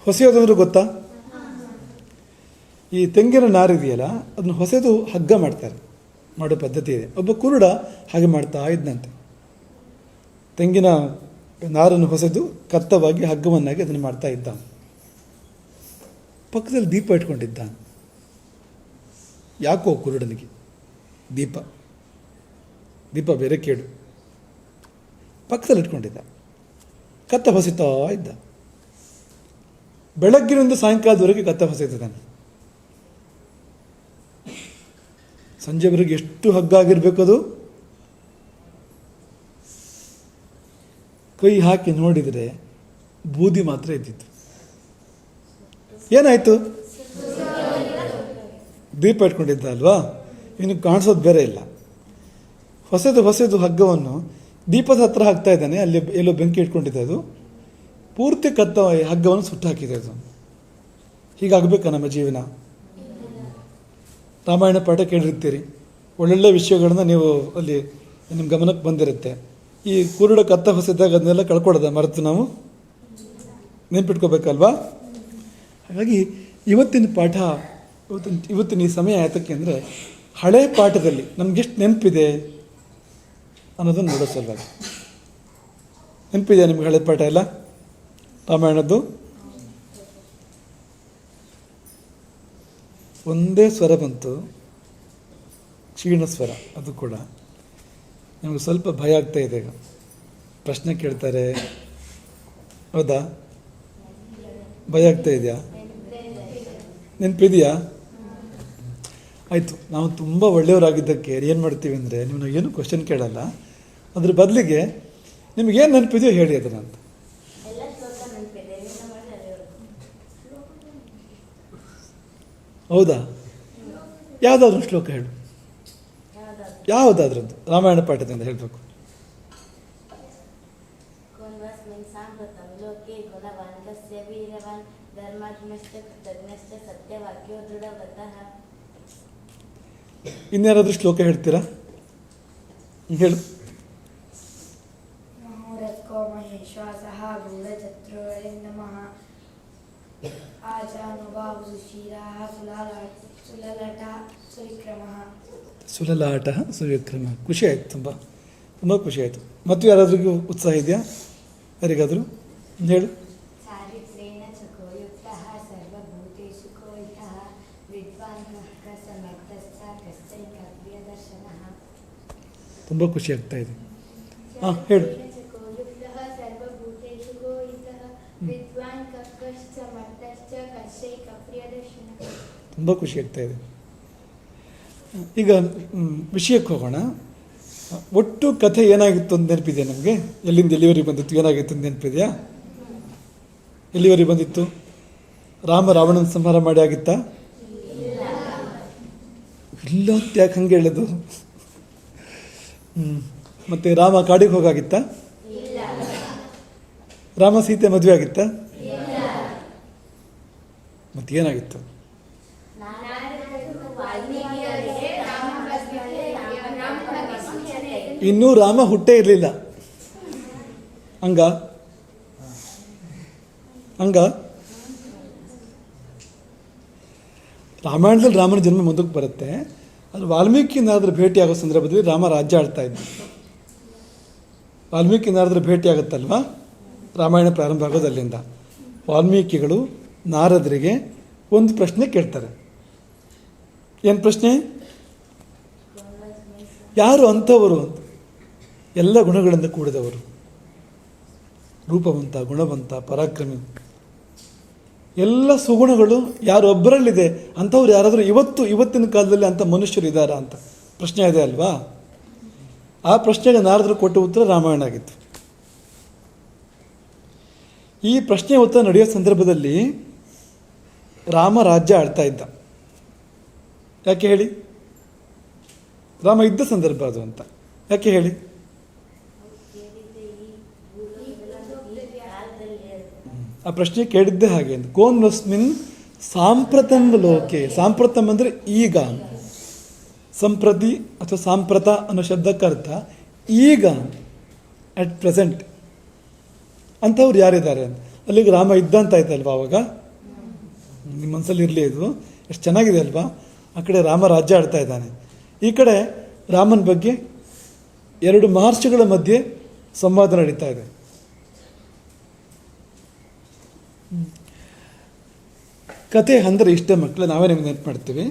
ಹೊಸೆಯೋದಂದ್ರೆ ಗೊತ್ತಾ? ಈ ತೆಂಗಿನ ನಾರಿದೆಯಲ್ಲ, ಅದನ್ನು ಹೊಸೆದು ಹಗ್ಗ ಮಾಡ್ತಾರೆ, ಮಾಡೋ ಪದ್ಧತಿ ಇದೆ. ಒಬ್ಬ ಕುರುಡ ಹಾಗೆ ಮಾಡ್ತಾ ಇದ್ದಂತೆ. ತೆಂಗಿನ ನಾರನ್ನು ಹೊಸೆದು ಕತ್ತವಾಗಿ ಹಗ್ಗವನ್ನಾಗಿ ಅದನ್ನು ಮಾಡ್ತಾ ಇದ್ದ. ಪಕ್ಕದಲ್ಲಿ ದೀಪ ಇಟ್ಕೊಂಡಿದ್ದ. ಯಾಕೋ ಕುರುಡನಿಗೆ ದೀಪ ದೀಪ ಬೇರೆ ಕೇಡು. ಪಕ್ಕದಲ್ಲಿ ಇಟ್ಕೊಂಡಿದ್ದ, ಕತ್ತ ಹೊಸಿತಾ ಇದ್ದ. ಬೆಳಗ್ಗಿನಿಂದ ಸಾಯಂಕಾಲದವರೆಗೆ ಕತ್ತ ಹೊಸಿತಾನೆ. ಸಂಜೆವರೆಗೆ ಎಷ್ಟು ಹಗ್ಗಾಗಿರ್ಬೇಕದು. ಕೈ ಹಾಕಿ ನೋಡಿದರೆ ಬೂದಿ ಮಾತ್ರ ಇದ್ದಿತ್ತು. ಏನಾಯಿತು? ದೀಪ ಇಟ್ಕೊಂಡಿದ್ದ ಅಲ್ವಾ, ಇನ್ನು ಕಾಣಿಸೋದು ಬೇರೆ ಇಲ್ಲ. ಹೊಸದು ಹಗ್ಗವನ್ನು ದೀಪದ ಹತ್ರ ಹಾಕ್ತಾ ಇದ್ದಾನೆ. ಅಲ್ಲಿ ಎಲ್ಲೋ ಬೆಂಕಿ ಇಟ್ಕೊಂಡಿದ್ದೆ, ಅದು ಪೂರ್ತಿ ಕತ್ತ ಹಗ್ಗವನ್ನು ಸುಟ್ಟು ಹಾಕಿದೆ. ಅದು ಹೀಗಾಗಬೇಕಾ ನಮ್ಮ ಜೀವನ? ರಾಮಾಯಣ ಪಾಠ ಕೇಳಿರ್ತೀರಿ, ಒಳ್ಳೊಳ್ಳೆ ವಿಷಯಗಳನ್ನ ನೀವು ಅಲ್ಲಿ ನಿಮ್ಮ ಗಮನಕ್ಕೆ ಬಂದಿರುತ್ತೆ. ಈ ಕುರುಡ ಕತ್ತ ಹೊಸದಾಗ ಅದನ್ನೆಲ್ಲ ಕಳ್ಕೊಳ್ಳೋದ ಮರೆತು ನಾವು ನೆನ್ಪಿಟ್ಕೋಬೇಕಲ್ವಾ? ಹಾಗಾಗಿ ಇವತ್ತಿನ ಪಾಠ, ಇವತ್ತಿನ ಈ ಸಮಯ ಯಾತಕ್ಕೆ ಅಂದರೆ, ಹಳೆ ಪಾಠದಲ್ಲಿ ನಮಗೆಷ್ಟು ನೆನಪಿದೆ ಅನ್ನೋದನ್ನು ನೋಡೋ ಸಲುವಾಗಿ. ನೆನಪಿದೆಯಾ ನಿಮ್ಗೆ ಹಳೆ ಪಾಠ ಎಲ್ಲ ರಾಮಾಯಣದ್ದು? ಒಂದೇ ಸ್ವರ ಬಂತು, ಕ್ಷೀಣ ಸ್ವರ. ಅದು ಕೂಡ ನಿಮಗೆ ಸ್ವಲ್ಪ ಭಯ ಆಗ್ತಾ ಇದೆ. ಈಗ ಪ್ರಶ್ನೆ ಕೇಳ್ತಾರೆ, ಹೌದಾ? ಭಯ ಆಗ್ತಾ ಇದೆಯಾ? ನೆನಪಿದೆಯಾ? ಆಯಿತು. ನಾವು ತುಂಬ ಒಳ್ಳೆಯವರಾಗಿದ್ದಕ್ಕೆ ಏನು ಮಾಡ್ತೀವಿ ಅಂದರೆ, ನೀವು ಏನು ಕ್ವಶನ್ ಕೇಳಲ್ಲ, ಅದ್ರ ಬದಲಿಗೆ ನಿಮಗೇನು ನೆನಪಿದೆಯೋ ಹೇಳಿ ಅದನ್ನು ಅಂತ. ಹೌದಾ? ಯಾವುದಾದ್ರೂ ಶ್ಲೋಕ ಹೇಳು, ಯಾವುದಾದ್ರದ್ದು ರಾಮಾಯಣ ಪಾಠದಿಂದ ಹೇಳಬೇಕು. ಇನ್ಯಾರಾದ್ರೂ ಶ್ಲೋಕ ಹೇಳ್ತೀರಾ? ಹೇಳು. ಸುಲಲಾಟ ಸುವಿಕ್ರಮ. ಖುಷಿ ಆಯಿತು, ತುಂಬ ಖುಷಿ ಆಯಿತು. ಮತ್ತು ಯಾರಾದ್ರಿಗೂ ಉತ್ಸಾಹ ಇದೆಯಾ? ಯಾರಿಗಾದರೂ ಹೇಳು. ತುಂಬ ಖುಷಿ ಆಗ್ತಾ ಇದೆ. ಹಾಂ ಹೇಳು. ತುಂಬ ಖುಷಿ ಆಗ್ತಾ ಇದೆ. ಈಗ ವಿಷಯಕ್ಕೆ ಹೋಗೋಣ. ಒಟ್ಟು ಕಥೆ ಏನಾಗಿತ್ತು ಅಂತ ನೆನಪಿದೆಯಾ ನಮಗೆ? ಎಲ್ಲಿಂದ ಎಲ್ಲಿವರೆಗೆ ಬಂದಿತ್ತು, ಏನಾಗಿತ್ತು ಅಂತ ನೆನಪಿದೆಯಾ? ಎಲ್ಲಿವರೆಗೆ ಬಂದಿತ್ತು? ರಾಮ ರಾವಣನ ಸಂಹಾರ ಮಾಡಿ ಆಗಿತ್ತಾ? ಇಲ್ಲ ಅಂತ ಯಾಕೆ ಹಂಗೆ ಹೇಳೋದು? ಮತ್ತೆ ರಾಮ ಕಾಡಿಗೆ ಹೋಗಾಗಿತ್ತಾ? ರಾಮ ಸೀತೆ ಮದುವೆ ಆಗಿತ್ತಾ? ಮತ್ತೇನಾಗಿತ್ತು? ಇನ್ನೂ ರಾಮ ಹುಟ್ಟೇ ಇರಲಿಲ್ಲ. ಹಂಗ ರಾಮಾಯಣದಲ್ಲಿ ರಾಮನ ಜನ್ಮ ಮುಂದಕ್ಕೆ ಬರುತ್ತೆ. ಅದು ವಾಲ್ಮೀಕಿ ನಾರದ್ರ ಭೇಟಿ ಆಗೋ ಸಂದರ್ಭದಲ್ಲಿ ರಾಮ ರಾಜ್ಯ ಆಳ್ತಾ ಇದ್ದ. ವಾಲ್ಮೀಕಿ ನಾರದ್ರ ಭೇಟಿ ಆಗುತ್ತಲ್ವ, ರಾಮಾಯಣ ಪ್ರಾರಂಭ ಆಗೋದು ಅಲ್ಲಿಂದ. ವಾಲ್ಮೀಕಿಗಳು ನಾರದರಿಗೆ ಒಂದು ಪ್ರಶ್ನೆ ಕೇಳ್ತಾರೆ. ಏನು ಪ್ರಶ್ನೆ? ಯಾರು ಅಂಥವರು ಅಂತ? ಎಲ್ಲ ಗುಣಗಳಿಂದ ಕೂಡಿದವರು, ರೂಪವಂತ, ಗುಣವಂತ, ಪರಾಕ್ರಮಿ, ಎಲ್ಲ ಸುಗುಣಗಳು ಯಾರೊಬ್ಬರಲ್ಲಿದೆ ಅಂಥವ್ರು ಯಾರಾದರೂ ಇವತ್ತಿನ ಕಾಲದಲ್ಲಿ ಅಂಥ ಮನುಷ್ಯರು ಇದ್ದಾರಾ ಅಂತ ಪ್ರಶ್ನೆ ಇದೆ ಅಲ್ವಾ? ಆ ಪ್ರಶ್ನೆಗೆ ನಾರದರು ಕೊಟ್ಟ ಉತ್ತರ ರಾಮಾಯಣ ಆಗಿತ್ತು. ಈ ಪ್ರಶ್ನೆ ಉತ್ತರ ನಡೆಯೋ ಸಂದರ್ಭದಲ್ಲಿ ರಾಮ ರಾಜ್ಯ ಆಳ್ತಾ ಇದ್ದ. ಯಾಕೆ ಹೇಳಿ? ರಾಮ ಇದ್ದ ಸಂದರ್ಭ ಅದು ಅಂತ. ಯಾಕೆ ಹೇಳಿ? ಆ ಪ್ರಶ್ನೆ ಕೇಳಿದ್ದೆ ಹಾಗೆ ಅಂತ. ಕೋನ್ ವಸ್ಮಿನ್ ಸಾಂಪ್ರತಂ ಲೋಕೆ. ಸಾಂಪ್ರತಂ ಅಂದರೆ ಈಗ, ಸಂಪ್ರತಿ ಅಥವಾ ಸಾಂಪ್ರತ ಅನ್ನೋ ಶಬ್ದಕ್ಕರ್ಥ ಈಗ, ಅಟ್ ಪ್ರೆಸೆಂಟ್ ಅಂಥವ್ರು ಯಾರಿದ್ದಾರೆ ಅಂತ. ಅಲ್ಲಿಗೆ ರಾಮ ಇದ್ದಂತ ಆಯ್ತಲ್ವಾ ಅವಾಗ? ನಿಮ್ಮ ಮನಸ್ಸಲ್ಲಿ ಇರಲಿ, ಇದು ಎಷ್ಟು ಚೆನ್ನಾಗಿದೆ ಅಲ್ವಾ? ಆ ಕಡೆ ರಾಮ ರಾಜ್ಯ ಆಡ್ತಾ ಇದ್ದಾನೆ, ಈ ಕಡೆ ರಾಮನ ಬಗ್ಗೆ ಎರಡು ಮಹರ್ಷಿಗಳ ಮಧ್ಯೆ ಸಂವಾದ ನಡೀತಾ ಇದೆ. ಕತೆ ಅಂದರೆ ಇಷ್ಟೇ ಮಕ್ಕಳು, ನಾವೇ ನಿಮ್ಗೆ ನೆನಪು ಮಾಡ್ತೀವಿ.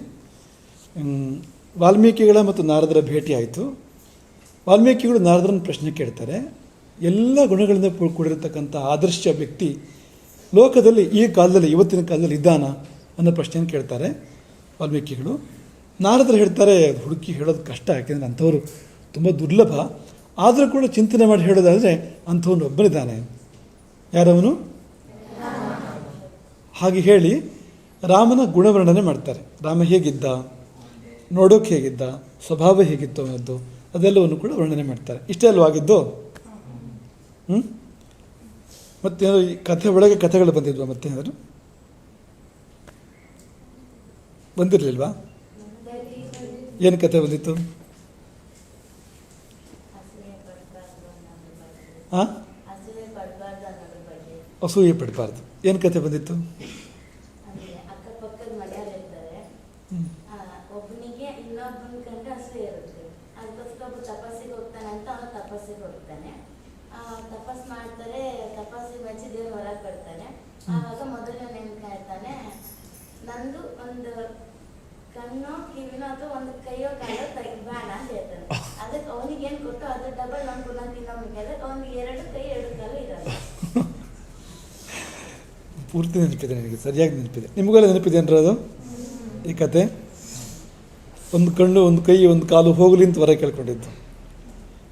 ವಾಲ್ಮೀಕಿಗಳ ಮತ್ತು ನಾರದರ ಭೇಟಿ ಆಯಿತು. ವಾಲ್ಮೀಕಿಗಳು ನಾರದರನ್ನು ಪ್ರಶ್ನೆ ಕೇಳ್ತಾರೆ. ಎಲ್ಲ ಗುಣಗಳಿಂದ ಕೂಡಿರತಕ್ಕಂಥ ಆದರ್ಶ ವ್ಯಕ್ತಿ ಲೋಕದಲ್ಲಿ ಈ ಕಾಲದಲ್ಲಿ, ಇವತ್ತಿನ ಕಾಲದಲ್ಲಿ ಇದ್ದಾನ ಅನ್ನೋ ಪ್ರಶ್ನೆಯನ್ನು ಕೇಳ್ತಾರೆ ವಾಲ್ಮೀಕಿಗಳು. ನಾರದರು ಹೇಳ್ತಾರೆ, ಹುಡುಕಿ ಹೇಳೋದು ಕಷ್ಟ, ಯಾಕೆಂದರೆ ಅಂಥವ್ರು ತುಂಬ ದುರ್ಲಭ. ಆದರೂ ಕೂಡ ಚಿಂತನೆ ಮಾಡಿ ಹೇಳೋದಾದರೆ ಅಂಥವನು ಒಬ್ಬನಿದ್ದಾನೆ. ಯಾರವನು? ಹಾಗೆ ಹೇಳಿ ರಾಮನ ಗುಣವರ್ಣನೆ ಮಾಡ್ತಾರೆ. ರಾಮ ಹೇಗಿದ್ದ, ನೋಡೋಕೆ ಹೇಗಿದ್ದ, ಸ್ವಭಾವ ಹೇಗಿತ್ತು ಅನ್ನೋದು ಅದೆಲ್ಲವನ್ನು ಕೂಡ ವರ್ಣನೆ ಮಾಡ್ತಾರೆ. ಇಷ್ಟೇ ಅಲ್ವಾಗಿದ್ದು. ಮತ್ತೇನಾದ್ರು ಈ ಕಥೆ ಒಳಗೆ ಕಥೆಗಳು ಬಂದಿದ್ವಾ? ಮತ್ತೇನಾದ್ರು ಬಂದಿರಲಿಲ್ವಾ? ಏನು ಕಥೆ ಬಂದಿತ್ತು? ಹಾಂ, ಅಸೂಯೆ ಪಡಬಾರ್ದು. ಏನು ಕಥೆ ಬಂದಿತ್ತು? ಒಬ್ಬನಿಗೆ ಇನ್ನೊಬ್ಬನ ಕಂಡ್ರೆ ಅಸೂಯೆ ಇರುತ್ತೆ. ಅದಕ್ಕೋಸ್ಕರ ಒಬ್ಬ ತಪಸ್ಸಿಗೆ ಹೋಗ್ತಾನೆ ಅಂತ ಅವನು ತಪಸ್ಸಿಗೆ ಹೋಗ್ತಾನೆ. ತಪಸ್ ಮಾಡ್ತಾರೆ, ತಪಸ್ಸಿಗೆ ಮೆಚ್ಚಿ ದೇವ್ರ ಹೊರಗೆ ಬರ್ತಾನೆ. ಆವಾಗ ಮೊದಲು ನೆನ್ಕಾಯ್ತಾನೆ, ನಂದು ಒಂದು ಕಣ್ಣೋ ಕಿವಿನೋ ಅಥವಾ ಒಂದು ಕೈಯೋ ಕಾಲೋ ಬೇಡ ಅಂತ ಹೇಳ್ತಾನೆ. ಅದಕ್ಕೆ ಅವನಿಗೆ ಏನು ಕೊಟ್ಟು ಅದು ಡಬಲ್ ಒಂದು ಗುಣ ತಿನ್ನೋಮಿಗೆ, ಅದಕ್ಕೆ ಅವನಿಗೆ 2 ಕೈ 2 ಕಾಲು ಇರಲ್ಲ. ಪೂರ್ತಿ ನೆನಪಿದೆ ನನಗೆ, ಸರಿಯಾಗಿ ನೆನಪಿದೆ. ನಿಮಗೆಲ್ಲ ನೆನಪಿದೆ ಅಂದ್ರೆ ಅದು ಈ ಕತೆ? ಒಂದು ಕಣ್ಣು, ಒಂದು ಕೈ, ಒಂದು ಕಾಲು ಹೋಗಲಿ ಅಂತ ಹೊರ ಕೇಳ್ಕೊಂಡಿದ್ದು,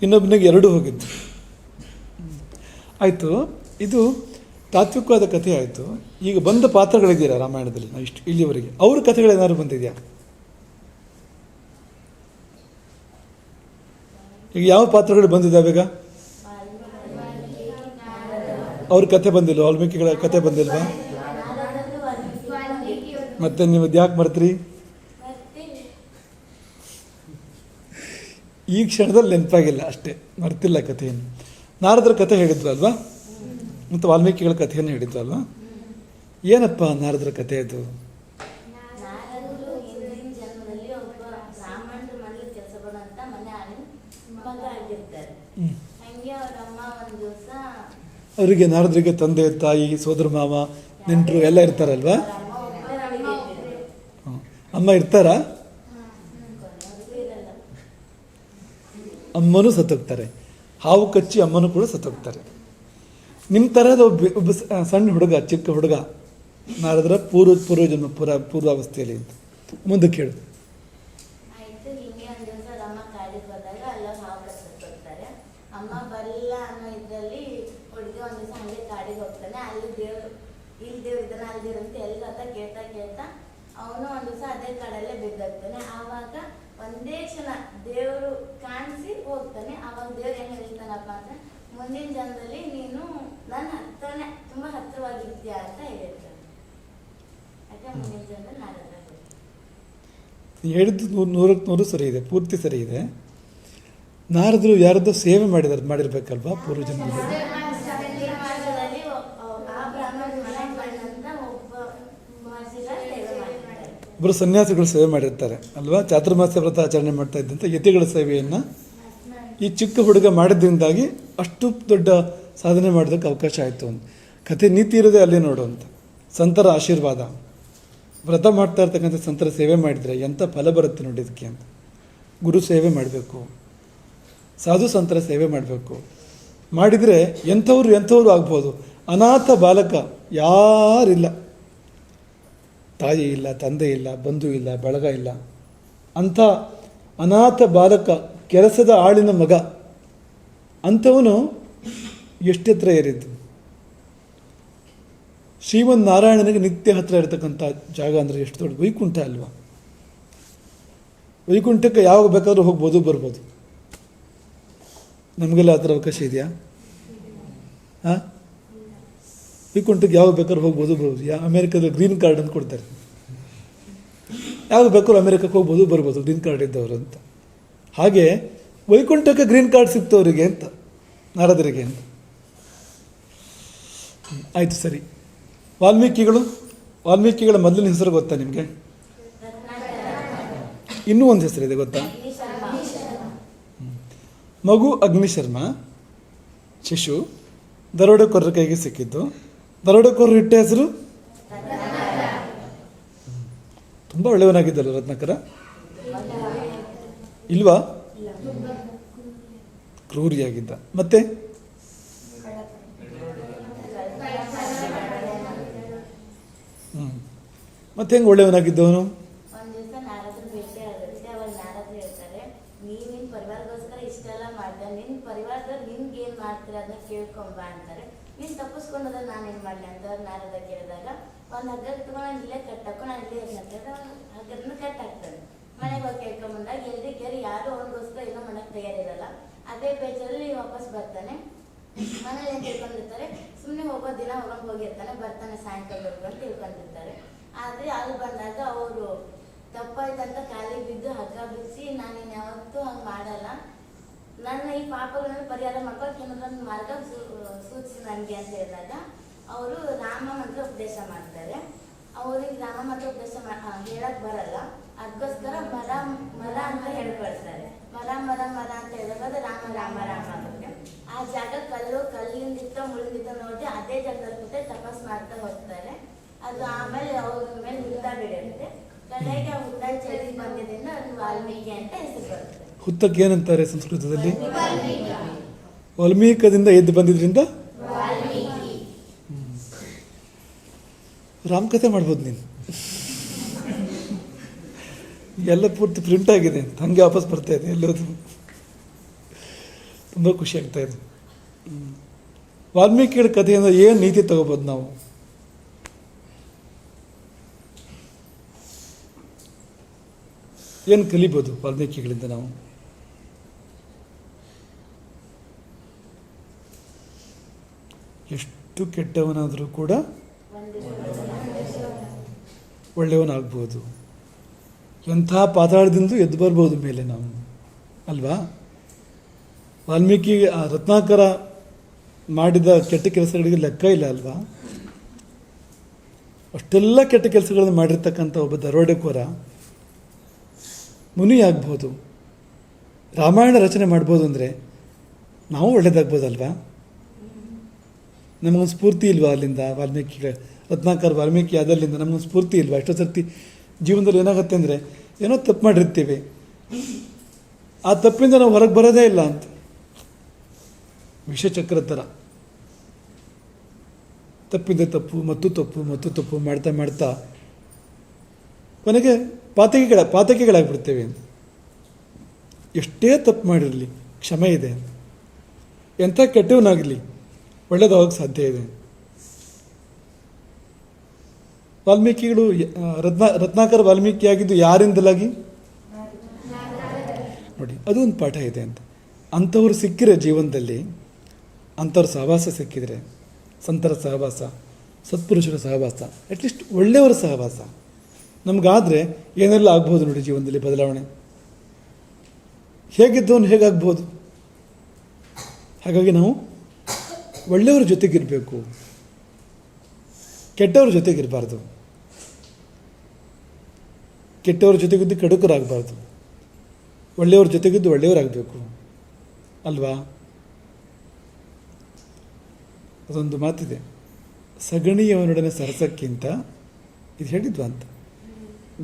ಇನ್ನೊಬ್ಬನಿಗೆ 2 ಹೋಗಿದ್ದು. ಆಯಿತು, ಇದು ತಾತ್ವಿಕವಾದ ಕಥೆ ಆಯಿತು. ಈಗ ಬಂದ ಪಾತ್ರಗಳಿದ್ದೀರಾ ರಾಮಾಯಣದಲ್ಲಿ ನಾವು ಇಲ್ಲಿವರೆಗೆ, ಅವ್ರ ಕಥೆಗಳೇನಾದ್ರು ಬಂದಿದೆಯಾ? ಈಗ ಯಾವ ಪಾತ್ರಗಳು ಬಂದಿದ್ದಾವೆ? ಈಗ ಅವ್ರ ಕಥೆ ಬಂದಿಲ್ವ? ವಾಲ್ಮೀಕಿಗಳ ಕಥೆ ಬಂದಿಲ್ವಾ? ಮತ್ತೆ ನೀವು ಯಾಕೆ ಮರ್ತ್ರಿ? ಈ ಕ್ಷಣದಲ್ಲಿ ನೆನಪಾಗಿಲ್ಲ ಅಷ್ಟೇ, ಮರ್ತಿಲ್ಲ ಕಥೆಯನ್ನು. ನಾರದರ ಕಥೆ ಹೇಳಿದ್ರು ಅಲ್ವಾ, ಮತ್ತು ವಾಲ್ಮೀಕಿಗಳ ಕಥೆಯನ್ನು ಹೇಳಿದ್ರು ಅಲ್ವಾ? ಏನಪ್ಪ ನಾರದರ ಕಥೆ ಅದು? ಹಿಂದಿನ ಜನ್ಮದಲ್ಲಿ ಒಬ್ಬ ಬ್ರಾಹ್ಮಣರ ಮನೇಲಿ ಕೆಲಸ ಬರುವಂತ ಮನೆ ಮಗ ಆಗಿರ್ತಾರೆ. ಹಂಗೆ ಅವ್ರ ಅಮ್ಮ ಒಂದು ದಿವಸ, ಅವರಿಗೆ ನಾರದರಿಗೆ ತಂದೆ ತಾಯಿ ಸೋದರ ಮಾವ ನೆಂಟರು ಎಲ್ಲ ಇರ್ತಾರಲ್ವಾ? ಅಮ್ಮ ಇರ್ತಾರಾ? ಅಮ್ಮನೂ ಸತ್ತೋಗ್ತಾರೆ. ಹಾವು ಕಚ್ಚಿ ಅಮ್ಮನೂ ಕೂಡ ಸತ್ತೋಗ್ತಾರೆ. ನಿಮ್ಮ ಥರದ ಒಬ್ಬ ಸಣ್ಣ ಹುಡುಗ, ಚಿಕ್ಕ ಹುಡುಗ ನಾರದರ ಪೂರ್ವಜನ್ಮ ಪೂರ್ವಾವಸ್ಥೆಯಲ್ಲಿ ಅಂತ ಮುಂದಕ್ಕೆ ಹೇಳು. ಆಯ್ತು, ಹಿಂಗೆ ಒಂದು ದಿವಸ ಅಮ್ಮ ಕಾಡಿಗೆ ಹೋದಾಗ ಅಲ್ಲ ಹಾವು ಕಚ್ಚಿರ್ತಾರೆ. ಅಮ್ಮ ಬರಲ್ಲ ಅನ್ನೋ ಇದ್ರಲ್ಲಿ ಹುಡುಗ ಒಂದು ದಿವಸ ಹಂಗೆ ಕಾಡಿಗೆ ಹೋಗ್ತಾನೆ. ಅಲ್ಲಿ ದೇವ್ರು, ಇಲ್ಲಿ ದೇವ್ರು ಇದ್ದಾನೆ, ಅಲ್ಲಿ ದೇವ್ರು ಅಂತ ಎಲ್ಲ ಕೇಳ್ತಾ ಕೇಳ್ತಾ ಅವನು ಒಂದು ದಿವಸ ಅದೇ ಕಾಡಲ್ಲೇ ಬಿದ್ದೋಗ್ತಾನೆ. ಆವಾಗ ಒಂದೇ ಕ್ಷಣ ದೇವರು ಕಾಣಿಸಿ ಹೋಗ್ತಾನೆ. ಆವಾಗ ದೇವ್ರು ಏನು ಹೇಳ್ತಾನಪ್ಪ ಅಂದ್ರೆ, ಮುಂದಿನ ಜನ್ಮದಲ್ಲಿ ನೀನು ನನ್ನ ಹತ್ರನೇ ತುಂಬಾ ಹತ್ರವಾಗಿರ್ತೀಯ ಅಂತ ಹೇಳ್ತಾನೆ. ಯಾಕೆ ಮುಂದಿನ ಜನ್ಮದಲ್ಲಿ ನಾರದ್ರ ಹೇಳಿದ್ದು 100% ಸರಿ ಇದೆ, ಪೂರ್ತಿ ಸರಿ ಇದೆ. ನಾರದರು ಯಾರದ್ದೋ ಸೇವೆ ಮಾಡಿರ್ಬೇಕಲ್ವಾ ಪೂರ್ವಜನ್ಮದಲ್ಲಿ? ಒಬ್ಬರು ಸನ್ಯಾಸಿಗಳು ಸೇವೆ ಮಾಡಿರ್ತಾರೆ ಅಲ್ವಾ? ಚಾತುರ್ಮಾಸ್ಯ ವ್ರತ ಆಚರಣೆ ಮಾಡ್ತಾ ಇದ್ದಂಥ ಯತಿಗಳ ಸೇವೆಯನ್ನು ಈ ಚಿಕ್ಕ ಹುಡುಗ ಮಾಡಿದ್ರಿಂದಾಗಿ ಅಷ್ಟು ದೊಡ್ಡ ಸಾಧನೆ ಮಾಡೋದಕ್ಕೆ ಅವಕಾಶ ಆಯಿತು ಅಂತ ಕಥೆ. ನೀತಿ ಇರೋದೇ ಅಲ್ಲೇ ನೋಡು ಅಂತ. ಸಂತರ ಆಶೀರ್ವಾದ, ವ್ರತ ಮಾಡ್ತಾ ಇರ್ತಕ್ಕಂಥ ಸಂತರ ಸೇವೆ ಮಾಡಿದರೆ ಎಂಥ ಫಲ ಬರುತ್ತೆ ನೋಡಿದಕ್ಕೆ ಅಂತ. ಗುರು ಸೇವೆ ಮಾಡಬೇಕು, ಸಾಧು ಸಂತರ ಸೇವೆ ಮಾಡಬೇಕು. ಮಾಡಿದರೆ ಎಂಥವ್ರು ಆಗ್ಬೋದು. ಅನಾಥ ಬಾಲಕ ಯಾರಿಲ್ಲ, ತಾಯಿ ಇಲ್ಲ, ತಂದೆ ಇಲ್ಲ, ಬಂಧು ಇಲ್ಲ, ಬಳಗ ಇಲ್ಲ. ಅಂಥ ಅನಾಥ ಬಾಲಕ, ಕೆಲಸದ ಆಳಿನ ಮಗ, ಅಂಥವನು ಎಷ್ಟೆತ್ರ ಏರಿದ್ದು. ಶ್ರೀಮನ್ನಾರಾಯಣನಿಗೆ ನಿತ್ಯ ಹತ್ತಿರ ಇರತಕ್ಕಂಥ ಜಾಗ ಅಂದರೆ ಎಷ್ಟು ದೊಡ್ಡ ವೈಕುಂಠ ಅಲ್ವಾ? ವೈಕುಂಠಕ್ಕೆ ಯಾವಾಗ ಬೇಕಾದ್ರೂ ಹೋಗ್ಬೋದು, ಬರ್ಬೋದು. ನಮಗೆಲ್ಲ ಆ ಥರ ಅವಕಾಶ ಇದೆಯಾ? ಹಾಂ, ವೈಕುಂಠಕ್ಕೆ ಯಾವಾಗ ಬೇಕಾದ್ರೂ ಹೋಗ್ಬೋದು, ಬರ್ಬೋದು. ಅಮೇರಿಕಾದಲ್ಲಿ ಗ್ರೀನ್ ಕಾರ್ಡ್ ಅಂತ ಕೊಡ್ತಾರೆ. ಯಾವಾಗ ಬೇಕಾದ್ರೂ ಅಮೇರಿಕಕ್ಕೆ ಹೋಗ್ಬೋದು, ಬರ್ಬೋದು, ಗ್ರೀನ್ ಕಾರ್ಡ್ ಇದ್ದವರು ಅಂತ. ಹಾಗೆ ವೈಕುಂಠಕ್ಕೆ ಗ್ರೀನ್ ಕಾರ್ಡ್ ಸಿಗ್ತವರಿಗೆ ಅಂತ, ನಾರದರಿಗೆ ಅಂತ. ಆಯಿತು, ಸರಿ. ವಾಲ್ಮೀಕಿಗಳ ಮೊದಲಿನ ಹೆಸರು ಗೊತ್ತಾ ನಿಮಗೆ? ಇನ್ನೂ ಒಂದು ಹೆಸರಿದೆ ಗೊತ್ತಾ? ಮಗು ಅಗ್ನಿಶರ್ಮ, ಶಿಶು, ದರೋಡೆಕೋರರ ಕೈಗೆ ಸಿಕ್ಕಿದ್ದು. ದರೋಡೆಕೋರರು ಇಟ್ಟ ಹೆಸರು ತುಂಬ ಒಳ್ಳೆಯವನಾಗಿದ್ದಲ್ಲ ರತ್ನಾಕರ. ಇಲ್ವಾ? ಇಲ್ಲ. ಕ್ರೂರಿಯಾಗಿದ್ದ. ಮತ್ತೆ ಮತ್ತೆ ಹೆಂಗೆ ಒಳ್ಳೆಯವನಾಗಿದ್ದವನು? ಒಂದ್ ದಿವಸ ನಾರದ್ರು ಭೇಟಿ ಆಗುತ್ತೆ. ಅವಾಗ ನಾರದ್ರು ಹೇಳ್ತಾರೆ, ನೀನ್ ನಿನ್ ಪರಿವಾರಗೋಸ್ಕರ ಇಷ್ಟೆಲ್ಲ ಮಾಡ್ದೆ, ನಿನ್ ಪರಿವಾರದಲ್ಲಿ ನಿನ್ಗೆ ಏನ್ ಮಾಡ್ತೀರ ಅದನ್ನ ಕೇಳ್ಕೊಂಬ ಅಂತಾರೆ. ನೀನ್ ತಪ್ಪಿಸ್ಕೊಂಡೋದ್ರೆ ನಾನು ಏನ್ ಮಾಡ್ಲಿ ಅಂತ ನಾರದ ಕೇಳಿದಾಗ, ಒಂದ್ ಹಗ್ಗ ತಗೊಂಡು ಇಲ್ಲೇ ಕಟ್ಟಾಕು, ನಾನು ಇಲ್ಲೇ ಇರ್ತಾರೆ ಹಗ್ಗದನ್ನ ಕಟ್ಟಾಕ್ತಾನೆ. ಮನೆಗೆ ಹೋಗಿ ಕೇಳ್ಕೊಂಬಂದಾಗ ಎಲ್ರಿ ಕೇಳಿ ಯಾರು ಅವನಿಗೋಸ್ಕರ ಏನೋ ಮಾಡಕ್ ತಯಾರಿರಲ್ಲ. ಅದೇ ಪೇಜಲ್ಲಿ ವಾಪಸ್ ಬರ್ತಾನೆ. ಮನೇಲಿ ಏನ್ ತಿಳ್ಕೊಂಡಿರ್ತಾರೆ, ಸುಮ್ಮನೆ ಹೋಗೋ ದಿನ ಹೋಗಿರ್ತಾನೆ, ಬರ್ತಾನೆ ಸಾಯಂಕಾಲವರೆಗೂ ಅಂತ ತಿಳ್ಕೊಂಡಿರ್ತಾರೆ. ಆದ್ರೆ ಅಲ್ಲಿ ಬಂದಾಗ ಅವರು ತಪ್ಪಾಯ್ತಂತ ಕಾಲಿಗೆ ಬಿದ್ದು ಹಗ್ಗ ಬಿಡಿಸಿ, ನಾನೇನು ಯಾವತ್ತೂ ಹಂಗೆ ಮಾಡಲ್ಲ, ನನ್ನ ಈ ಪಾಪಗಳನ್ನು ಪರಿಹಾರ ಮಾಡ್ಕೊಂಡು ಇನ್ನೊಂದು ಮಾರ್ಗ ಸೂಚಿಸಿ ನನಗೆ ಅಂತ ಹೇಳಿದಾಗ ಅವರು ರಾಮ ಮಂತ್ರ ಉಪದೇಶ ಮಾಡ್ತಾರೆ. ಅವ್ರಿಗೆ ರಾಮ ಮಂತ್ರ ಉಪದೇಶ ಹೇಳಕ್ ಬರಲ್ಲ, ಅದಕ್ಕೋಸ್ಕರ ಮರ ಮರ ಅಂತ ಹೇಳ್ಕೊಳ್ತಾರೆ. ಮರ ಮರ ಮರ ಅಂತ ಹೇಳಿದಾಗ ಅದು ರಾಮ ರಾಮ ರಾಮ ಆಗುತ್ತೆ. ಆ ಜಾಗ ಕಲ್ಲಿಂದಿತ್ತ ಮುಳ್ಳಿಂದಿತ್ತ ನೋಡಿ ಅದೇ ಜಾಗದಲ್ಲಿ ಕೂತೆ ತಪಸ್ ಮಾಡ್ತಾ ಹೋಗ್ತಾರೆ. ಅದು ಆಮೇಲೆ ಅವ್ರ ಮೇಲೆ ಹುತ್ತ ಬೆಳೆಯುತ್ತೆ. ಕಡೆಗೆ ಆ ಹುತ್ತ ಚಳಿ ಬಂದಿದ್ದರಿಂದ ಅದು ವಾಲ್ಮೀಕಿ ಅಂತ ಹೆಸರು ಬರುತ್ತೆ. ಹುತ್ತಕ್ಕೆ ಏನಂತಾರೆ ಸಂಸ್ಕೃತದಲ್ಲಿ? ವಾಲ್ಮೀಕದಿಂದ ಎದ್ದು ಬಂದಿದ್ರಿಂದ ರಾಮಕಥೆ ಮಾಡ್ಬೋದು ನೀನು. ಎಲ್ಲ ಪೂರ್ತಿ ಪ್ರಿಂಟ್ ಆಗಿದೆ, ಹಂಗೆ ವಾಪಸ್ ಬರ್ತಾ ಇದೆ ಎಲ್ಲೋದು. ತುಂಬ ಖುಷಿ ಆಗ್ತಾ ಇದೆ. ವಾಲ್ಮೀಕಿಗಳ ಕಥೆಯಿಂದ ಏನು ನೀತಿ ತಗೋಬೋದು ನಾವು? ಏನು ಕಲಿಬೋದು ವಾಲ್ಮೀಕಿಗಳಿಂದ ನಾವು? ಎಷ್ಟು ಕೆಟ್ಟವನಾದರೂ ಕೂಡ ಒಳ್ಳೆಯವನಾಗ್ಬೋದು. ಎಂಥ ಪಾತಾಳದಿಂದ ಎದ್ದು ಬರ್ಬೋದು ಮೇಲೆ ನಾವು, ಅಲ್ವಾ? ವಾಲ್ಮೀಕಿ ರತ್ನಾಕರ ಮಾಡಿದ ಕೆಟ್ಟ ಕೆಲಸಗಳಿಗೆ ಲೆಕ್ಕ ಇಲ್ಲ ಅಲ್ವಾ? ಅಷ್ಟೆಲ್ಲ ಕೆಟ್ಟ ಕೆಲಸಗಳನ್ನು ಮಾಡಿರ್ತಕ್ಕಂಥ ಒಬ್ಬ ದರೋಡೆಕೋರ ಮುನಿ ಆಗ್ಬೋದು, ರಾಮಾಯಣ ರಚನೆ ಮಾಡ್ಬೋದು ಅಂದರೆ ನಾವು ಒಳ್ಳೇದಾಗ್ಬೋದಲ್ವಾ? ನಮಗೊಂದು ಸ್ಫೂರ್ತಿ ಇಲ್ವಾ ಅಲ್ಲಿಂದ? ರತ್ನಾಕರ್ ವಾಲ್ಮೀಕಿ ಆದಲ್ಲಿಂದ ನಮಗೊಂದು ಸ್ಫೂರ್ತಿ ಇಲ್ವಾ? ಎಷ್ಟೋ ಸರ್ತಿ ಜೀವನದಲ್ಲಿ ಏನಾಗುತ್ತೆ ಅಂದರೆ ಏನೋ ತಪ್ಪು ಮಾಡಿರ್ತೀವಿ, ಆ ತಪ್ಪಿಂದ ನಾವು ಹೊರಗೆ ಬರೋದೇ ಇಲ್ಲ ಅಂತ. ವಿಷಚಕ್ರ ಥರ ತಪ್ಪಿಂದ ತಪ್ಪು ಮತ್ತು ತಪ್ಪು ಮತ್ತು ತಪ್ಪು ಮಾಡ್ತಾ ಮಾಡ್ತಾ ಕೊನೆಗೆ ಪಾತಕಿಗಳಾಗ್ಬಿಡ್ತೇವೆ. ಎಷ್ಟೇ ತಪ್ಪು ಮಾಡಿರಲಿ ಕ್ಷಮೆ ಇದೆ, ಎಂಥ ಕೆಟ್ಟವನಾಗಲಿ ಒಳ್ಳೆಯದಾಗೋಕ್ಕೆ ಸಾಧ್ಯ ಇದೆ. ವಾಲ್ಮೀಕಿಗಳು ರತ್ನಾಕರ್ ವಾಲ್ಮೀಕಿ ಆಗಿದ್ದು ಯಾರಿಂದಲಾಗಿ ನೋಡಿ, ಅದು ಒಂದು ಪಾಠ ಇದೆ ಅಂತ. ಅಂಥವ್ರು ಸಿಕ್ಕಿರೋ ಜೀವನದಲ್ಲಿ, ಅಂಥವ್ರ ಸಹವಾಸ ಸಿಕ್ಕಿದರೆ, ಸಂತರ ಸಹವಾಸ, ಸತ್ಪುರುಷರ ಸಹವಾಸ, ಅಟ್ಲೀಸ್ಟ್ ಒಳ್ಳೆಯವರ ಸಹವಾಸ ನಮಗಾದರೆ ಏನೆಲ್ಲ ಆಗ್ಬೋದು ನೋಡಿ ಜೀವನದಲ್ಲಿ ಬದಲಾವಣೆ. ಹೇಗಿದ್ದವನು ಹೇಗಾಗ್ಬೋದು. ಹಾಗಾಗಿ ನಾವು ಒಳ್ಳೆಯವ್ರ ಜೊತೆಗಿರಬೇಕು, ಕೆಟ್ಟವ್ರ ಜೊತೆಗಿರಬಾರ್ದು. ಕೆಟ್ಟವ್ರ ಜೊತೆಗಿದ್ದು ಕಡುಕರಾಗಬಾರ್ದು, ಒಳ್ಳೆಯವ್ರ ಜೊತೆಗಿದ್ದು ಒಳ್ಳೆಯವರಾಗಬೇಕು ಅಲ್ವಾ? ಅದೊಂದು ಮಾತಿದೆ, ಸಗಣಿಯವನೊಡನೆ ಸರಸಕ್ಕಿಂತ, ಇದು ಹೇಳಿದ್ವಾ ಅಂತ,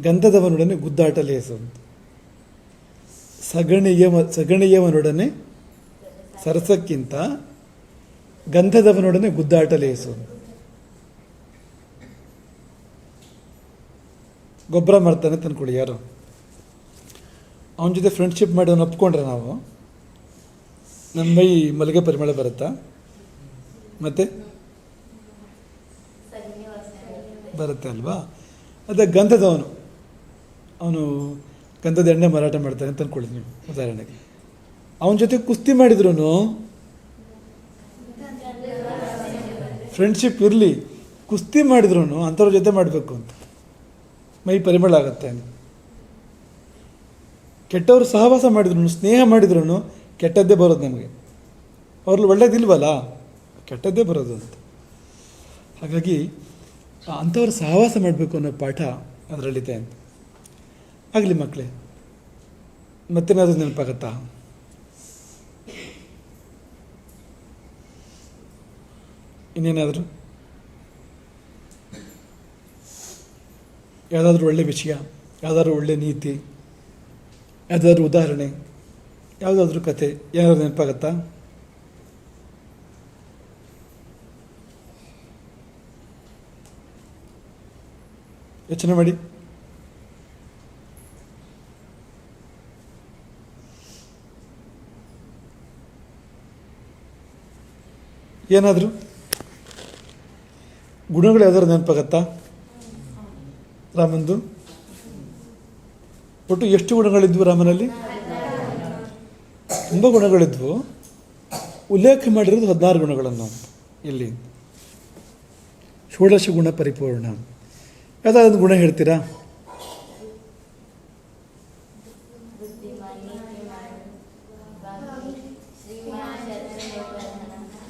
ಗಂಧದವನೊಡನೆ ಗುದ್ದಾಟ ಲೇಸು ಅಂತ. ಸಗಣಿಯವನೊಡನೆ ಸರಸಕ್ಕಿಂತ ಗಂಧದವನೊಡನೆ ಗುದ್ದಾಟ ಲೇಸು. ಗೊಬ್ಬರ ಮಾಡ್ತಾನೆ ತಂದ್ಕೊಳ್ಳಿ ಯಾರು, ಅವನ ಜೊತೆ ಫ್ರೆಂಡ್ಶಿಪ್ ಮಾಡಿ ಅವನು ಒಪ್ಕೊಂಡ್ರೆ ನಾವು, ನಮ್ಮ ಮೈ ಮಲ್ಲಿಗೆ ಪರಿಮಳ ಬರುತ್ತಾ? ಮತ್ತೆ ಬರುತ್ತೆ ಅಲ್ವಾ? ಅದೇ ಗಂಧದವನು, ಅವನು ಗಂಧದ ಎಣ್ಣೆ ಮಾರಾಟ ಮಾಡ್ತಾನೆ ಅಂತ ಅಂದ್ಕೊಳ್ಳಿ ನೀವು ಉದಾಹರಣೆಗೆ. ಅವನ ಜೊತೆ ಕುಸ್ತಿ ಮಾಡಿದ್ರು ಫ್ರೆಂಡ್ಶಿಪ್ ಇರಲಿ, ಕುಸ್ತಿ ಮಾಡಿದ್ರು ಅಂಥವ್ರ ಜೊತೆ ಮಾಡಬೇಕು ಅಂತ ಮೈ ಪರಿಮಳ ಆಗುತ್ತೆ. ಕೆಟ್ಟವರು ಸಹವಾಸ ಮಾಡಿದ್ರು, ಸ್ನೇಹ ಮಾಡಿದ್ರು ಕೆಟ್ಟದ್ದೇ ಬರೋದು ನಮಗೆ. ಅವ್ರಲ್ಲಿ ಒಳ್ಳೇದಿಲ್ವಲ್ಲ, ಕೆಟ್ಟದ್ದೇ ಬರೋದು ಅಂತ. ಹಾಗಾಗಿ ಅಂಥವ್ರ ಸಹವಾಸ ಮಾಡಬೇಕು ಅನ್ನೋ ಪಾಠ ಅದರಲ್ಲಿದೆ ಅಂತ. ಆಗಲಿ ಮಕ್ಕಳೇ, ಮತ್ತೇನಾದರೂ ನೆನಪಾಗತ್ತಾ? ಇನ್ನೇನಾದರೂ ಯಾವುದಾದ್ರೂ ಒಳ್ಳೆ ವಿಷಯ, ಯಾವುದಾದ್ರೂ ಒಳ್ಳೆ ನೀತಿ ಯಾವುದಾದ್ರೂ ಉದಾಹರಣೆ, ಯಾವುದಾದ್ರೂ ಕತೆ ಏನಾದ್ರು ನೆನಪಾಗತ್ತಾ? ಯೋಚನೆ ಮಾಡಿ. ಏನಾದರೂ ಗುಣಗಳು ಯಾವ್ದಾದ್ರು ನೆನಪಾಗತ್ತಾ ರಾಮಂದು? ಒಟ್ಟು ಎಷ್ಟು ಗುಣಗಳಿದ್ವು ರಾಮನಲ್ಲಿ? ತುಂಬ ಗುಣಗಳಿದ್ವು. ಉಲ್ಲೇಖ ಮಾಡಿರೋದು 16 ಗುಣಗಳನ್ನು ಇಲ್ಲಿ. ಷೋಡಶ ಗುಣ ಪರಿಪೂರ್ಣ. ಯಾವುದಾದ್ರು ಗುಣ ಹೇಳ್ತೀರಾ?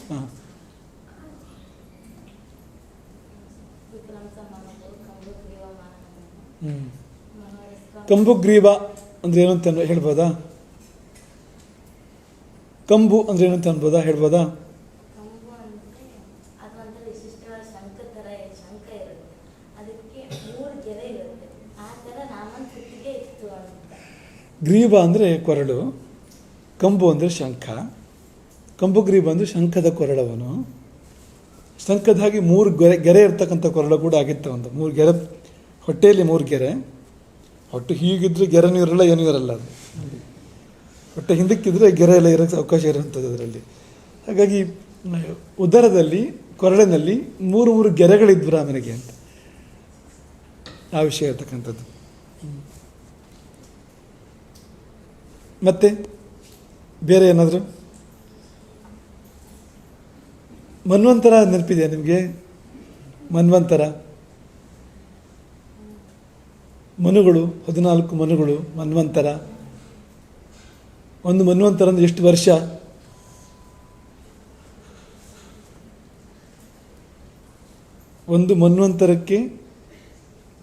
ಹಾಂ, ಕಂಬು ಗ್ರೀವ ಅಂದ್ರೆ ಏನು ಅಂತ ಹೇಳ್ಬೋದಾ? ಕಂಬು ಅಂದ್ರೆ ಏನು ಅಂತ ಅನ್ಬೋದಾ, ಹೇಳ್ಬೋದಾ? ಕಂಬು ಅಂದ್ರೆ ಅದೊಂಥರ ವಿಶಿಷ್ಟವಾದ ಶಂಖ ಥರ ಶಂಖ ಇರುತ್ತೆ, ಅದಕ್ಕೆ 3 ಗೆರೆ ಇರುತ್ತೆ, ಆ ಥರ ರಾಮನ ಕುತ್ತಿಗೆ ಇತ್ತು ಅಂತ. ಗ್ರೀವ ಅಂದರೆ ಕೊರಳು, ಕಂಬು ಅಂದರೆ ಶಂಖ. ಕಂಬು ಗ್ರೀವ ಅಂದರೆ ಶಂಖದ ಕೊರಳವನು. ಶಂಖದ ಹಾಗೆ 3 ಗೆರೆ ಇರ್ತಕ್ಕಂಥ ಕೊರಳು ಕೂಡ ಆಗಿತ್ತು. ಒಂದು 3 ಗೆರೆ, ಹೊಟ್ಟೆಯಲ್ಲಿ 3 ಗೆರೆ. ಹೊಟ್ಟೆ ಹೀಗಿದ್ರೆ ಗೆರೆನೂ ಇರಲ್ಲ, ಏನೂ ಇರಲ್ಲ. ಅದು ಹೊಟ್ಟೆ ಹಿಂದಕ್ಕಿದ್ರೆ ಗೆರೆ ಎಲ್ಲ ಇರೋಕ್ಕೆ ಅವಕಾಶ ಇರೋಂಥದ್ದು ಅದರಲ್ಲಿ. ಹಾಗಾಗಿ ಉದರದಲ್ಲಿ, ಕೊರಳಿನಲ್ಲಿ 3 ಗೆರೆಗಳಿದ್ವು ರಾಮನಿಗೆ ಅಂತ ಆ ವಿಷಯ ಇರ್ತಕ್ಕಂಥದ್ದು. ಮತ್ತೆ ಬೇರೆ ಏನಾದರೂ? ಮನ್ವಂತರ ನೆನಪಿದೆಯಾ ನಿಮಗೆ? ಮನ್ವಂತರ, ಮನುಗಳು, 14 ಮನುಗಳು ಮನ್ವಂತರ. ಒಂದು ಮನ್ವಂತರ ಅಂದರೆ ಎಷ್ಟು ವರ್ಷ? ಒಂದು ಮನ್ವಂತರಕ್ಕೆ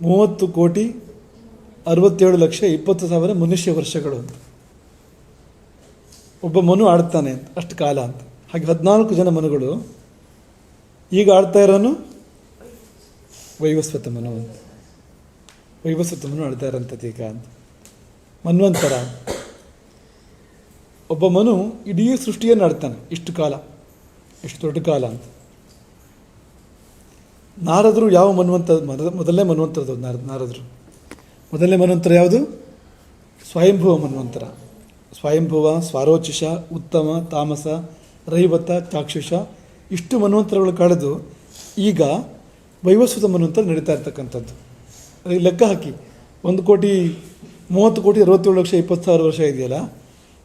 30,67,20,20,000 ಮನುಷ್ಯ ವರ್ಷಗಳು ಅಂತ. ಒಬ್ಬ ಮನು ಆಡ್ತಾನೆ ಅಂತ, ಅಷ್ಟು ಕಾಲ ಅಂತ. ಹಾಗೆ 14 ಜನ ಮನುಗಳು. ಈಗ ಆಡ್ತಾ ಇರೋನು ವೈವಸ್ವತ ಮನು ಅಂತ. ವೈವಸ್ವತ ಮನು ಆಡ್ತಾ ಇರೋಂಥದ್ದು ಈಗ ಅಂತ. ಮನ್ವಂತರ. ಒಬ್ಬ ಮನು ಇಡೀ ಸೃಷ್ಟಿಯನ್ನು ಆಡ್ತಾನೆ ಇಷ್ಟು ಕಾಲ, ಇಷ್ಟು ದೊಡ್ಡ ಕಾಲ ಅಂತ. ನಾರದರು ಯಾವ ಮನ್ವಂತರ? ಮೊದಲನೇ ಮನ್ವಂತರದ್ದು ನಾರದರು. ಮೊದಲನೇ ಮನ್ವಂತರ ಯಾವುದು? ಸ್ವಯಂಭುವ ಮನ್ವಂತರ. ಸ್ವಯಂಭುವ, ಸ್ವಾರೋಚಿಷ, ಉತ್ತಮ, ತಾಮಸ, ರೈವತ, ಚಾಕ್ಷುಷ, ಇಷ್ಟು ಮನ್ವಂತರಗಳು ಕಳೆದು ಈಗ ವೈವಸ್ವತ ಮನ್ವಂತರ ನಡೀತಾ ಇರ್ತಕ್ಕಂಥದ್ದು. ಅದಕ್ಕೆ ಲೆಕ್ಕ ಹಾಕಿ, 1,30,67,20,20,000 ವರ್ಷ ಇದೆಯಲ್ಲ,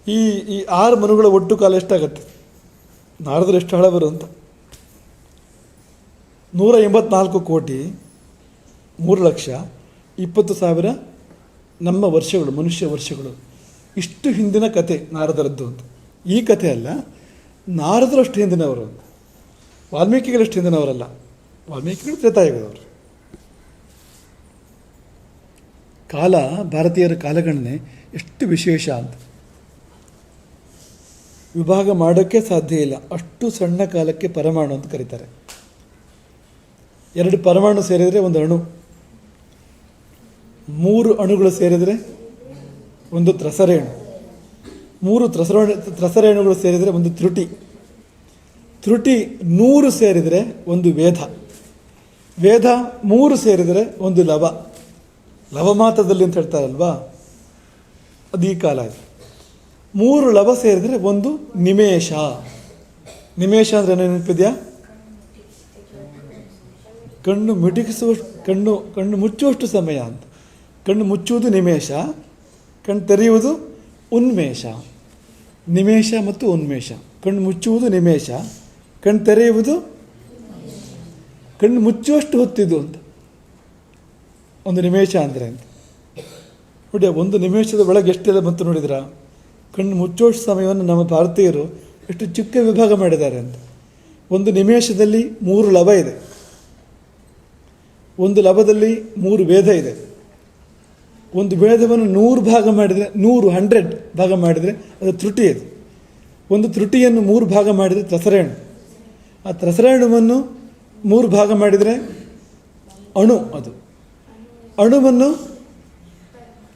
ಈ 6 ಮನುಗಳ ಒಟ್ಟು ಕಾಲ ಎಷ್ಟಾಗತ್ತೆ? ನಾರದರು ಎಷ್ಟು ಹಳಬರು ಅಂತ. 184,03,20,000 ನಮ್ಮ ವರ್ಷಗಳು, ಮನುಷ್ಯ ವರ್ಷಗಳು. ಇಷ್ಟು ಹಿಂದಿನ ಕತೆ ನಾರದರದ್ದು ಅಂತ. ಈ ಕತೆ ಅಲ್ಲ, ನಾರದರಷ್ಟು ಹಿಂದಿನವರು, ವಾಲ್ಮೀಕಿಗಳಷ್ಟು ಹಿಂದಿನವರಲ್ಲ. ವಾಲ್ಮೀಕಿಗಳು ತ್ರೇತಾಯುಗದವರು. ಕಾಲ, ಭಾರತೀಯರ ಕಾಲಗಣನೆ ಎಷ್ಟು ವಿಶೇಷ ಅಂತ ವಿಭಾಗ ಮಾಡೋಕ್ಕೆ ಸಾಧ್ಯ ಇಲ್ಲ. ಅಷ್ಟು ಸಣ್ಣ ಕಾಲಕ್ಕೆ ಪರಮಾಣು ಅಂತ ಕರೀತಾರೆ. 2 ಪರಮಾಣು ಸೇರಿದರೆ ಒಂದು ಅಣು, 3 ಅಣುಗಳು ಸೇರಿದರೆ ಒಂದು ತ್ರಸರೇಣು, 3 ತ್ರಸರೇಣುಗಳು ಸೇರಿದರೆ ಒಂದು ತ್ರುಟಿ, ತ್ರುಟಿ 100 ಸೇರಿದರೆ ಒಂದು ವೇದ, ವೇದ 3 ಸೇರಿದರೆ ಒಂದು ಲವ, ಲವಮಾತ್ರದಲ್ಲಿ ಅಂತ ಹೇಳ್ತಾರಲ್ವಾ, ಅದು ಈ ಕಾಲ ಇದೆ. 3 ಲವ ಸೇರಿದರೆ ಒಂದು ನಿಮೇಷ. ನಿಮೇಷ ಅಂದರೆ ಏನು ನೆನಪಿದೆಯಾ? ಕಣ್ಣು ಮಿಟುಕಿಸುವಷ್ಟು, ಕಣ್ಣು ಮುಚ್ಚುವಷ್ಟು ಸಮಯ ಅಂತ. ಕಣ್ಣು ಮುಚ್ಚುವುದು ನಿಮೇಷ, ಕಣ್ಣು ತೆರೆಯುವುದು ಉನ್ಮೇಷ. ನಿಮೇಷ ಮತ್ತು ಉನ್ಮೇಷ. ಕಣ್ಣು ಮುಚ್ಚುವುದು ನಿಮೇಷ, ಕಣ್ಣು ತೆರೆಯುವುದು, ಕಣ್ಣು ಮುಚ್ಚುವಷ್ಟು ಹೊತ್ತಿದ್ದು ಅಂತ ಒಂದು ನಿಮೇಷ ಅಂದರೆ ಅಂತ. ನೋಡಿ, ಒಂದು ನಿಮೇಷದ ಒಳಗೆ ಎಷ್ಟೆಲ್ಲ ಬಂತು ನೋಡಿದ್ರ? ಕಣ್ಣು ಮುಚ್ಚುವಷ್ಟು ಸಮಯವನ್ನು ನಮ್ಮ ಭಾರತೀಯರು ಎಷ್ಟು ಚಿಕ್ಕ ವಿಭಾಗ ಮಾಡಿದ್ದಾರೆ ಅಂತ. ಒಂದು ನಿಮೇಷದಲ್ಲಿ 3 ಲವ ಇದೆ, ಒಂದು ಲವದಲ್ಲಿ 3 ವೇದ ಇದೆ. ಒಂದು ವೇದವನ್ನು 100 ಭಾಗ ಮಾಡಿದರೆ, 100 ಭಾಗ ಮಾಡಿದರೆ ಅದು ತ್ರುಟಿ ಇದೆ. ಒಂದು ತ್ರುಟಿಯನ್ನು 3 ಭಾಗ ಮಾಡಿದರೆ ತ್ರಸರೇಣು. ಆ ತ್ರಸರೇಣುವನ್ನು 3 ಭಾಗ ಮಾಡಿದರೆ ಅಣು. ಅದು ಅಣುವನ್ನು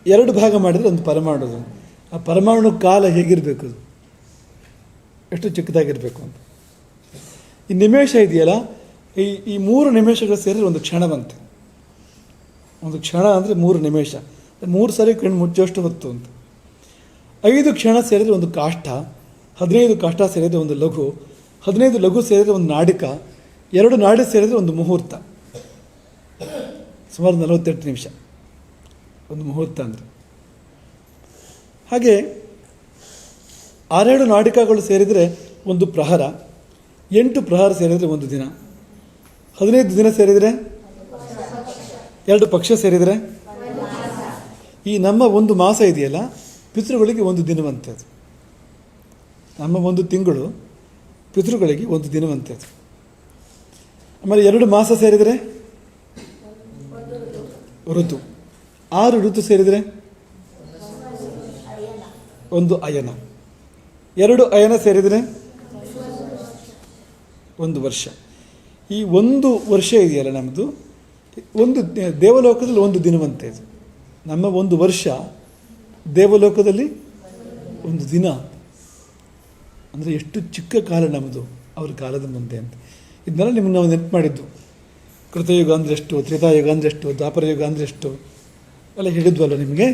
2 ಭಾಗ ಮಾಡಿದರೆ ಒಂದು ಪರಮಾಣು. ಆ ಪರಮಾಣು ಕಾಲ ಹೇಗಿರಬೇಕು, ಅದು ಎಷ್ಟು ಚಿಕ್ಕದಾಗಿರಬೇಕು ಅಂತ. ಈ ನಿಮೇಷ ಇದೆಯಲ್ಲ, ಈ 3 ನಿಮಿಷಗಳು ಸೇರಿದ್ರೆ ಒಂದು ಕ್ಷಣ ಬಂತೆ. ಒಂದು ಕ್ಷಣ ಅಂದರೆ 3 ನಿಮಿಷ, 3 ಸಾರಿ ಕಣ್ಣು ಮುಚ್ಚೋಷ್ಟು ಹೊತ್ತು ಅಂತ. 5 ಕ್ಷಣ ಸೇರಿದರೆ ಒಂದು ಕಾಷ್ಠ, 15 ಕಾಷ್ಠ ಸೇರಿದರೆ ಒಂದು ಲಘು, 15 ಲಘು ಸೇರಿದರೆ ಒಂದು ನಾಡಿಕ, 2 ನಾಡಿ ಸೇರಿದರೆ ಒಂದು ಮುಹೂರ್ತ. ಸುಮಾರು 48 ನಿಮಿಷ ಒಂದು ಮುಹೂರ್ತ ಅಂದರೆ. ಹಾಗೆ 6 ನಾಡಿಕಗಳು ಸೇರಿದರೆ ಒಂದು ಪ್ರಹರ, 8 ಪ್ರಹರ ಸೇರಿದರೆ ಒಂದು ದಿನ, 15 ದಿನ ಸೇರಿದರೆ 2 ಪಕ್ಷ ಸೇರಿದರೆ ಈ ನಮ್ಮ ಒಂದು ಮಾಸ ಇದೆಯಲ್ಲ, ಪಿತೃಗಳಿಗೆ ಒಂದು ದಿನವಂತೆ ಅದು. ನಮ್ಮ ಒಂದು ತಿಂಗಳು ಪಿತೃಗಳಿಗೆ ಒಂದು ದಿನವಂತೆ ಅದು. ಆಮೇಲೆ 2 ಮಾಸ ಸೇರಿದರೆ ಋತು, 6 ಋತು ಸೇರಿದರೆ ಒಂದು ಅಯನ, 2 ಅಯನ ಸೇರಿದರೆ ಒಂದು ವರ್ಷ. ಈ ಒಂದು ವರ್ಷ ಇದೆಯಲ್ಲ ನಮ್ಮದು, ಒಂದು ದೇವಲೋಕದಲ್ಲಿ ಒಂದು ದಿನವಂತೆ ಇದು. ನಮ್ಮ ಒಂದು ವರ್ಷ ದೇವಲೋಕದಲ್ಲಿ ಒಂದು ದಿನ ಅಂದರೆ ಎಷ್ಟು ಚಿಕ್ಕ ಕಾಲ ನಮ್ಮದು ಅವ್ರ ಕಾಲದ ಮುಂದೆ ಅಂತ. ಇದನ್ನೆಲ್ಲ ನಿಮ್ಗೆ ನಾವು ನೆನಪು ಮಾಡಿದ್ದು. ಕೃತಯುಗ ಅಂದರೆ ಎಷ್ಟು, ತ್ರೇತಾಯುಗ ಅಂದರೆ ಎಷ್ಟು, ದ್ವಾಪರ ಯುಗ ಅಂದರೆ ಎಷ್ಟು ಎಲ್ಲ ಹೇಳಿದ್ವಲ್ಲ ನಿಮಗೆ.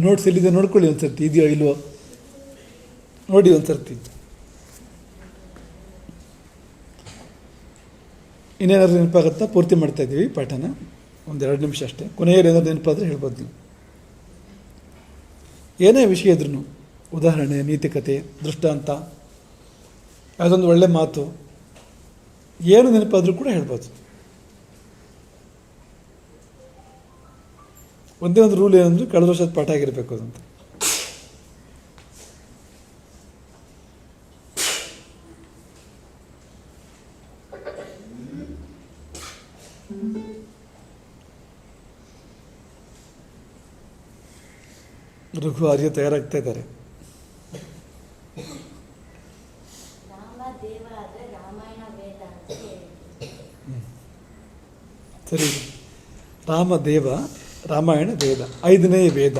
ನೋಟ್ಸ್ ಎಲ್ಲಿದೆ ನೋಡ್ಕೊಳ್ಳಿ ಒಂದು ಸರ್ತಿ, ಇದೆಯೋ ಇಲ್ವೋ ನೋಡಿ ಒಂದು ಸರ್ತಿ. ಇನ್ನೇನಾದ್ರು ನೆನಪಾಗುತ್ತಾ? ಪೂರ್ತಿ ಮಾಡ್ತಾ ಇದ್ದೀವಿ ಪಾಠನ, 1-2 ನಿಮಿಷ ಅಷ್ಟೇ. ಕೊನೆಯಲ್ಲಿ ಏನಾದ್ರು ನೆನಪಾದರೆ ಹೇಳ್ಬೋದು ನೀವು. ಏನೇ ವಿಷಯ ಇದ್ರೂ, ಉದಾಹರಣೆ, ನೀತಿಕತೆ, ದೃಷ್ಟಾಂತ, ಯಾವುದೊಂದು ಒಳ್ಳೆ ಮಾತು, ಏನು ನೆನಪಾದರೂ ಕೂಡ ಹೇಳ್ಬೋದು. ಒಂದೇ ಒಂದು ರೂಲ್ ಏನಂದ್ರೆ ಕಳೆದ ವರ್ಷದ ಪಾಠ ಆಗಿರಬೇಕು ಅದಂತ. ರಘು ಆರ್ಯ ತಯಾರಾಗ್ತಾ ಇದ್ದಾರೆ. ರಾಮದೇವ ಆದರೆ ರಾಮಾಯಣ ವೇದ ಅಂತ ಹೇಳಿದ್ರು. ಸರಿ, ರಾಮದೇವ, ರಾಮಾಯಣ ವೇದ, 5ನೇ ವೇದ.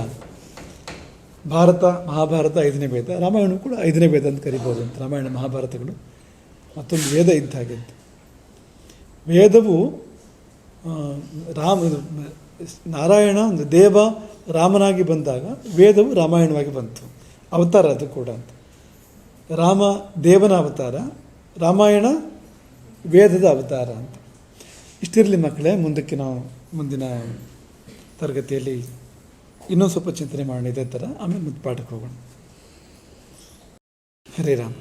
ಭಾರತ ಮಹಾಭಾರತ 5ನೇ ವೇದ, ರಾಮಾಯಣ ಕೂಡ 5ನೇ ವೇದ ಅಂತ ಕರಿಬೋದು ಅಂತ. ರಾಮಾಯಣ ಮಹಾಭಾರತಗಳು ಮತ್ತೊಂದು ವೇದ ಇದ್ದ ಹಾಗೆ ಅಂತ. ವೇದವು ನಾರಾಯಣ ಒಂದು ದೇವ ರಾಮನಾಗಿ ಬಂದಾಗ ವೇದವು ರಾಮಾಯಣವಾಗಿ ಬಂತು. ಅವತಾರ ಅದು ಕೂಡ ಅಂತ. ರಾಮ ದೇವನ ಅವತಾರ, ರಾಮಾಯಣ ವೇದದ ಅವತಾರ ಅಂತ. ಇಷ್ಟಿರಲಿ ಮಕ್ಕಳೇ, ಮುಂದಕ್ಕೆ ನಾವು ಮುಂದಿನ ತರಗತಿಯಲ್ಲಿ ಇನ್ನೂ ಸ್ವಲ್ಪ ಚಿಂತನೆ ಮಾಡೋಣ ಇದೇ ಥರ. ಆಮೇಲೆ ಮತ್ತೆ ಪಾಠಕ್ಕೆ ಹೋಗೋಣ. ಹರೇ ರಾಮ.